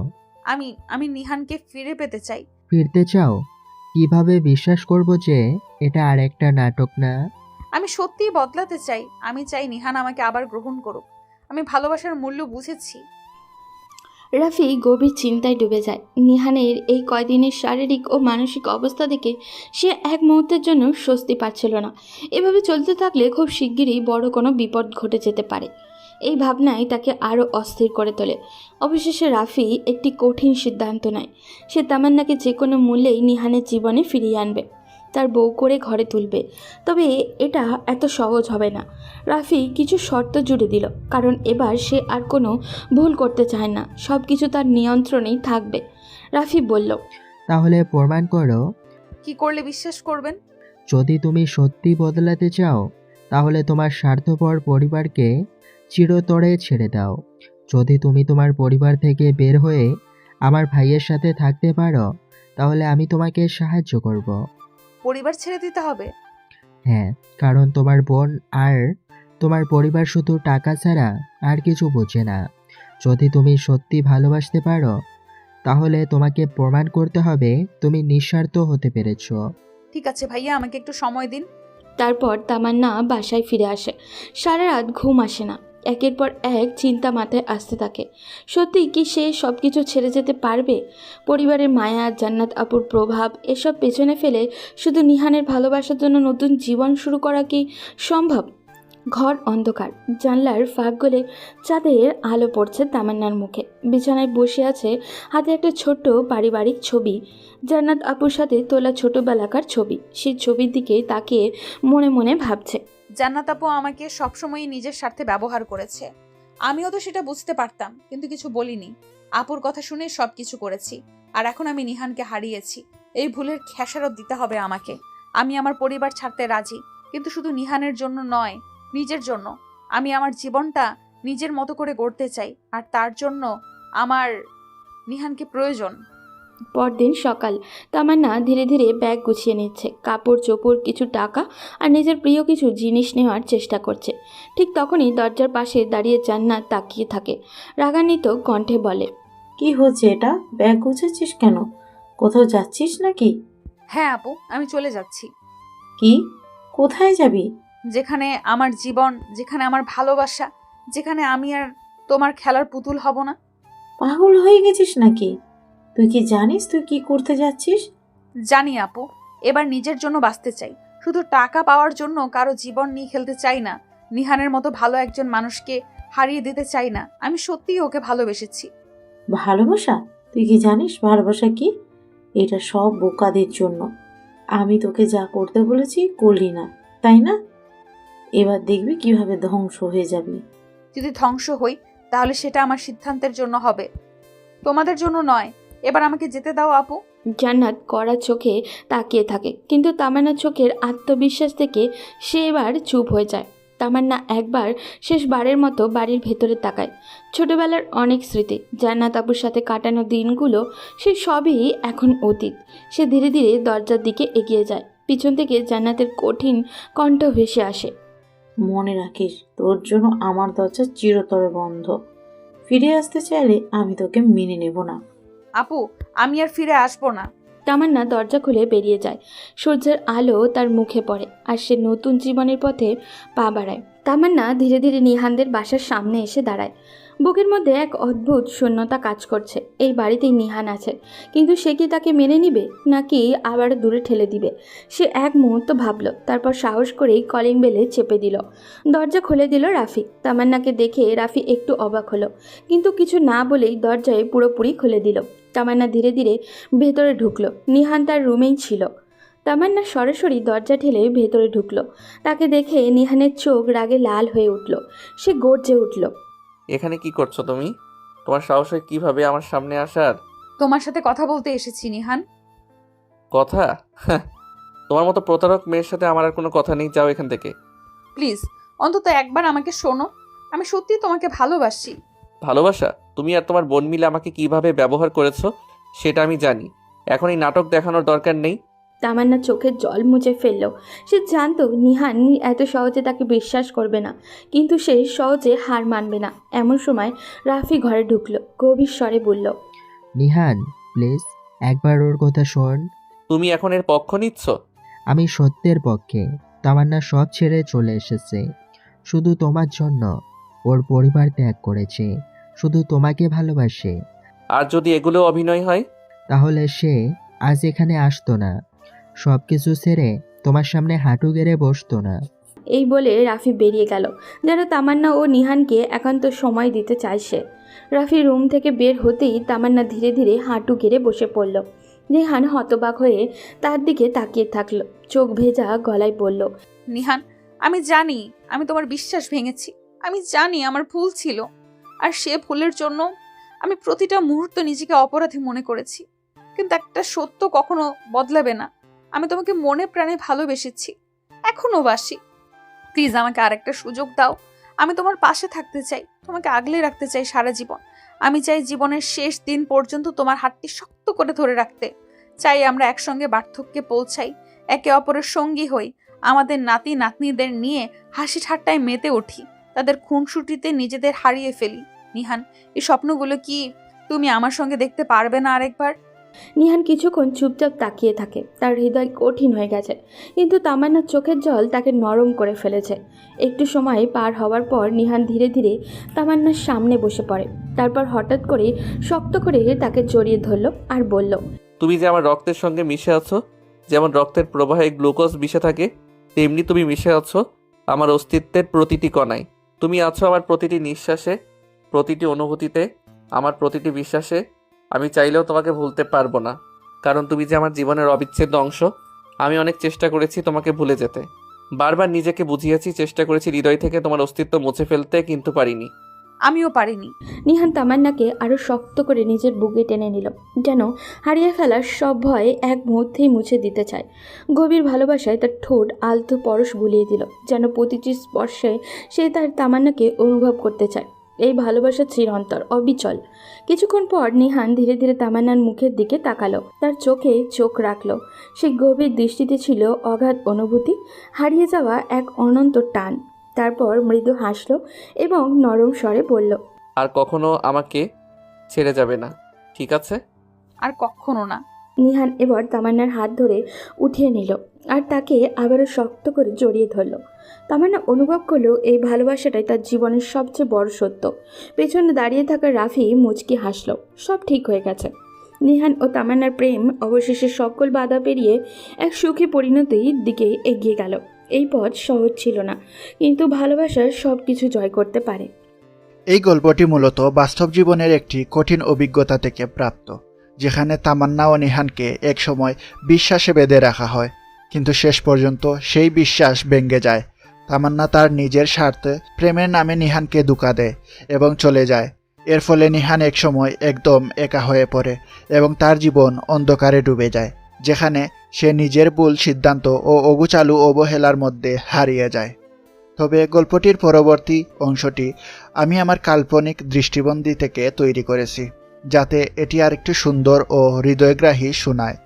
আমি নিহানকে ফিরে পেতে চাই। ফিরতে চাও? কিভাবে বিশ্বাস করব যে এটা আর একটা নাটক না? আমি সত্যিই বদলাতে চাই। আমি চাই নিহান আমাকে আবার গ্রহণ করুক। আমি ভালোবাসার মূল্য বুঝেছি। রাফি গভীর চিন্তায় ডুবে যায়। নিহানের এই কয়দিনের শারীরিক ও মানসিক অবস্থা দেখে সে এক মুহূর্তের জন্য স্বস্তি পাচ্ছিল না। এভাবে চলতে থাকলে খুব শিগগিরই বড় কোনো বিপদ ঘটে যেতে পারে। এই ভাবনাই তাকে আরও অস্থির করে তোলে। অবশেষে রাফি একটি কঠিন সিদ্ধান্ত নেয়। সে তামান্নাকে যে কোনো মূল্যেই নিহানের জীবনে ফিরিয়ে আনবে, তার বউ করে ঘরে তুলবে। তবে এটা এত সহজ হবে না। রাফি কিছু শর্ত জুড়ে দিল, কারণ এবার সে আর কোনো ভুল করতে চায় না। সব কিছু তার নিয়ন্ত্রণেই থাকবে। রাফি বলল, তাহলে প্রমাণ করো। কি করলে বিশ্বাস করবেন? যদি তুমি সত্যি বদলাতে চাও তাহলে তোমার স্বার্থপর পরিবারকে চিরতরে ছেড়ে দাও। যদি তুমি তোমার পরিবার থেকে বের হয়ে আমার ভাইয়ের সাথে থাকতে পারো তাহলে আমি তোমাকে সাহায্য করব। পরিবার ছেড়ে দিতে হবে? হ্যাঁ, কারণ তোমার বোন আর তোমার পরিবার শুধু টাকা ছাড়া আর কিছু বোঝে না। যদি তুমি সত্যি ভালোবাসতে পারো তাহলে তোমাকে প্রমাণ করতে হবে তুমি নিঃস্বার্থ হতে পেরেছো। ঠিক আছে ভাইয়া, আমাকে একটু সময় দিন। তারপর তামান্না বাসায় ফিরে আসে। সারা রাত ঘুম আসে না। একের পর এক চিন্তা মাথায় আসতে থাকে। সত্যি কি সে সব কিছু ছেড়ে যেতে পারবে? পরিবারের মায়া, জান্নাত আপুর প্রভাব এসব পেছনে ফেলে শুধু নিহানের ভালোবাসার জন্য নতুন জীবন শুরু করা কি সম্ভব? ঘর অন্ধকার। জানলার ফাঁক গলে চাঁদের আলো পড়ছে তামান্নার মুখে। বিছানায় বসে আছে, হাতে একটা ছোট্ট পারিবারিক ছবি, জান্নাত আপুর সাথে তোলা ছোটবেলাকার ছবি। সেই ছবির দিকে তাকিয়ে মনে মনে ভাবছে, জান্নাত আপু আমাকে সবসময়ই নিজের স্বার্থে ব্যবহার করেছে। আমিও তো সেটা বুঝতে পারতাম, কিন্তু কিছু বলিনি। আপুর কথা শুনে সবকিছু করেছি। আর এখন আমি নিহানকে হারিয়েছি। এই ভুলের খেসারত দিতে হবে আমাকে। আমি আমার পরিবার ছাড়তে রাজি, কিন্তু শুধু নিহানের জন্য নয়, নিজের জন্য। আমি আমার জীবনটা নিজের মতো করে গড়তে চাই, আর তার জন্য আমার নিহানকে প্রয়োজন। পরদিন সকাল। তামান্না ধীরে ধীরে ব্যাগ গুছিয়ে নিচ্ছে, কাপড় চোপড়, কিছু টাকা আর নিজের প্রিয় কিছু জিনিস নেওয়ার চেষ্টা করছে। ঠিক তখনই দরজার পাশে দাঁড়িয়ে জান্নাত তাকিয়ে থাকে। রাগান্বিত কণ্ঠে বলে, কি হচ্ছে এটা? ব্যাগ গুছাচ্ছিস কেন? কোথাও যাচ্ছিস নাকি? হ্যাঁ আপু, আমি চলে যাচ্ছি। কি? কোথায় যাবি? যেখানে আমার জীবন, যেখানে আমার ভালোবাসা, যেখানে আমি আর তোমার খেলার পুতুল হব না। পাগল হয়ে গেছিস নাকি? তুই কি জানিস তুই কি করতে যাচ্ছিস? জানি আপু, এবার নিজের জন্য বাঁচতে চাই। শুধু টাকা পাওয়ার জন্য কারো জীবন নিয়ে খেলতে চাই না। নিহানের মতো ভালো একজন মানুষকে হারিয়ে দিতে চাই না। আমি সত্যিই ওকে ভালোবেসেছি। ভালোবাসা? তুই কি জানিস ভালোবাসা কি? এটা সব বোকাদের জন্য। আমি তোকে যা করতে বলেছি করলি না, তাই না? এবার দেখবি কিভাবে ধ্বংস হয়ে যাবি। যদি ধ্বংস হই তাহলে সেটা আমার সিদ্ধান্তের জন্য হবে, তোমাদের জন্য নয়। এবার আমাকে যেতে দাও আপু। জান্নাত কড়া চোখে তাকিয়ে থাকে, কিন্তু তামান্নার চোখের আত্মবিশ্বাস থেকে সে এবার চুপ হয়ে যায়। তামান্না একবার শেষবারের মতো বাড়ির ভেতরে তাকায়। ছোটবেলার অনেক স্মৃতি, জান্নাত আপুর সাথে কাটানো দিনগুলো, সে সবই এখন অতীত। সে ধীরে ধীরে দরজার দিকে এগিয়ে যায়। পিছন থেকে জান্নাতের কঠিন কণ্ঠ ভেসে আসে, মনে রাখিস তোর জন্য আমার দরজা চিরতরে বন্ধ। ফিরে আসতে চাইলে আমি তোকে মেনে নেব না। আপু, আমি আর ফিরে আসবো না। তামান্না দরজা খুলে বেরিয়ে যায়। সূর্যের আলো তার মুখে পড়ে আর সে নতুন জীবনের পথে পা বাড়ায়। তামান্না ধীরে ধীরে নিহানদের বাসার সামনে এসে দাঁড়ায়। বুকের মধ্যে এক অদ্ভুত শূন্যতা কাজ করছে। এই বাড়িতেই নিহান আছে, কিন্তু সে কি তাকে মেনে নিবে নাকি আবার দূরে ঠেলে দিবে? সে এক মুহূর্ত ভাবল, তারপর সাহস করেই কলিং বেলে চেপে দিল। দরজা খুলে দিল রাফি। তামান্নাকে দেখে রাফি একটু অবাক হলো, কিন্তু কিছু না বলেই দরজায় পুরোপুরি খুলে দিল। তামান্না ধীরে ধীরে ভেতরে ঢুকলো। নিহান তার রুমেই ছিল। তামান্না সরাসরি দরজা ঠেলে ভেতরে ঢুকলো। তাকে দেখে নিহানের চোখ রাগে লাল হয়ে উঠল। সে গর্জে উঠল। এখানে কি করছো তুমি? তোমার সাহস হয় কিভাবে আমার সামনে আসার? তোমার সাথে কথা বলতে এসেছি নিহান। কথা? হ্যাঁ, তোমার মতো প্রতারক মেয়ের সাথে আমার আর কোনো কথা নেই, যাও এখান থেকে। প্লিজ অন্তত একবার আমাকে শোনো, আমি সত্যি তোমাকে ভালোবাসি। ভালোবাসা? তুমি আর তোমার বোন মিলে আমাকে কিভাবে ব্যবহার করেছো সেটা আমি জানি। এখন এই নাটক দেখানোর দরকার নেই। তামান্না চোখের জল মুছে ফেলল। সে জানতো নিহান এত সহজে তাকে বিশ্বাস করবে না, কিন্তু সে সহজে হার মানবে না। এমন সময় রাফি ঘরে ঢুকলো, গভীর স্বরে বলল, নিহান প্লিজ একবার ওর কথা শোন। তুমি এখন এর পক্ষ নিচ্ছ? আমি সত্যের পক্ষে। তামান্না সব ছেড়ে চলে এসেছে শুধু তোমার জন্য। ওর পরিবার ত্যাগ করেছে, শুধু তোমাকে ভালোবাসে। আর যদি এগুলো অভিনয় হয়? তাহলে সে আজ এখানে আসতো না, সব কিছু ছেড়ে তোমার সামনে হাঁটু গেড়ে বসতো না। এই বলে রাফি বেরিয়ে গেল, যেন তামান্না ও নিহানকে একান্ত সময় দিতে চাইছে। রাফি রুম থেকে বের হতেই তামান্না ধীরে ধীরে হাঁটু গেড়ে বসে পড়ল। নিহান হতবাক হয়ে তার দিকে তাকিয়ে থাকলো, চোখ ভেজা গলায় বলল, নিহান, আমি জানি আমি তোমার বিশ্বাস ভেঙেছি। আমি জানি আমার ভুল ছিল, আর সে ভুলের জন্য আমি প্রতিটা মুহূর্ত নিজেকে অপরাধী মনে করেছি। কিন্তু একটা সত্য কখনো বদলাবে না, আমি তোমাকে মনে প্রাণে ভালোবেসেছি, এখনো বাসি। প্লিজ আমাকে আরেকটা সুযোগ দাও। আমি তোমার পাশে থাকতে চাই, তোমাকে আগলে রাখতে চাই সারা জীবন। আমি চাই জীবনের শেষ দিন পর্যন্ত তোমার হাতটি শক্ত করে ধরে রাখতে চাই। আমরা একসঙ্গে বার্ধক্যে পৌঁছাই, একে অপরের সঙ্গী হই, আমাদের নাতি নাতনিদের নিয়ে হাসি ঠাট্টায় মেতে উঠি, তাদের খুনসুটিতে নিজেদের হারিয়ে ফেলি। নিহান, এই স্বপ্নগুলো কি তুমি আমার সঙ্গে দেখতে পারবে না আরেকবার? নিহান কিছুক্ষণ চুপচাপ তাকিয়ে থাকে। তার হৃদয় কঠিন হয়ে গেছে, কিন্তু তামান্নার চোখের জল তাকে নরম করে ফেলেছে। একটু সময় পার হওয়ার পর নিহান ধীরে ধীরে তামান্নার সামনে বসে পড়ে। তারপর হঠাৎ করে শক্ত করে তাকে জড়িয়ে ধরল আর বলল, তুমি যে আমার রক্তের সঙ্গে মিশে আছো, যেমন রক্তের প্রবাহে গ্লুকোজ মিশে থাকে, তেমনি তুমি মিশে আছো আমার অস্তিত্বের প্রতিটি কণায়। তুমি আছো আমার প্রতিটি নিঃশ্বাসে, প্রতিটি অনুভূতিতে, আমার প্রতিটি বিশ্বাসে। আমি চাইলেও তোমাকে ভুলতে পারবো না, কারণ তুমি যে আমার জীবনের অবিচ্ছেদ্য অংশ। আমি অনেক চেষ্টা করেছি তোমাকে ভুলে যেতে, বারবার নিজেকে বুঝিয়েছি, চেষ্টা করেছি হৃদয় থেকে তোমার অস্তিত্ব মুছে ফেলতে, কিন্তু পারিনি। আমিও পারিনি। নিহান তামান্নাকে আরও শক্ত করে নিজের বুকে টেনে নিল, যেন হারিয়ে ফেলার সব ভয় এক মুহূর্তেই মুছে দিতে চায়। গভীর ভালোবাসায় তার ঠোঁট আলতো পরশ বুলিয়ে দিল, যেন প্রতিটি স্পর্শে সে তার তামান্নাকে অনুভব করতে চায়। এই ভালোবাসা চিরন্তর, অবিচল। কিছুক্ষণ পর নিহান ধীরে ধীরে তামান্নার মুখের দিকে তাকালো, তার চোখে চোখ রাখলো। সেই গভীর দৃষ্টিতে ছিল অগাধ অনুভূতি, হারিয়ে যাওয়া এক অনন্ত টান। তারপর মৃদু হাসলো এবং নরম স্বরে বলল, আর কখনো আমাকে ছেড়ে যাবে না, ঠিক আছে? আর কখনো না। নিহান এবার তামান্নার হাত ধরে উঠিয়ে নিল আর তাকে আবারও শক্ত করে জড়িয়ে ধরল। তামান্না অনুভব করলো এই ভালোবাসাটাই তার জীবনের সবচেয়ে বড় সত্য। পেছনে দাঁড়িয়ে থাকা রাফি মুচকি হাসল। সব ঠিক হয়ে গেছে। নিহান ও তামান্নার প্রেম অবশেষে সকল বাধা পেরিয়ে এক সুখী পরিণতির দিকে এগিয়ে গেল। এই পথ সহজ ছিল না, কিন্তু ভালোবাসার সব কিছু জয় করতে পারে। এই গল্পটি মূলত বাস্তব জীবনের একটি কঠিন অভিজ্ঞতা থেকে প্রাপ্ত, যেখানে তামান্না ও নিহানকে একসময় বিশ্বাসে বেঁধে রাখা হয়, কিন্তু শেষ পর্যন্ত সেই বিশ্বাস ভেঙে যায়। তামান্না তার নিজের স্বার্থে প্রেমের নামে নিহানকে ধোঁকা দেয় এবং চলে যায়। এর ফলে নিহান একসময় একদম একা হয়ে পড়ে এবং তার জীবন অন্ধকারে ডুবে যায়, যেখানে সে নিজের ভুল সিদ্ধান্ত ও অগোছালো অবহেলার মধ্যে হারিয়ে যায়। তবে গল্পটির পরবর্তী অংশটি আমি আমার কাল্পনিক দৃষ্টিভঙ্গি থেকে তৈরি করেছি, যাতে এটি আরেকটু সুন্দর ও হৃদয়গ্রাহী শোনায়।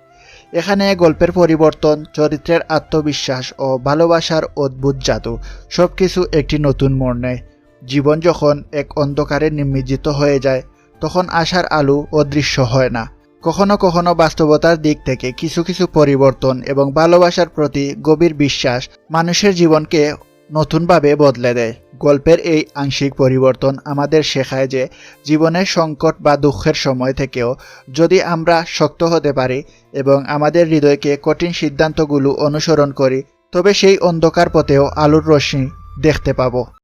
এখানে গল্পের পরিবর্তন, চরিত্রের আত্মবিশ্বাস ও ভালোবাসার অদ্ভুত জাদু সবকিছু একটি নতুন মোড় নেয়। জীবন যখন এক অন্ধকারে নিমজ্জিত হয়ে যায়, তখন আশার আলো অদৃশ্য হয় না। কখনো কখনো বাস্তবতার দিক থেকে কিছু কিছু পরিবর্তন এবং ভালোবাসার প্রতি গভীর বিশ্বাস মানুষের জীবনকে নতুনভাবে বদলে দেয়। গল্পের এই আংশিক পরিবর্তন আমাদের শেখায় যে জীবনের সংকট বা দুঃখের সময় থেকেও যদি আমরা শক্ত হতে পারি এবং আমাদের হৃদয়কে কঠিন সিদ্ধান্তগুলো অনুসরণ করি, তবে সেই অন্ধকার পথেও আলোর রশ্মি দেখতে পাবো।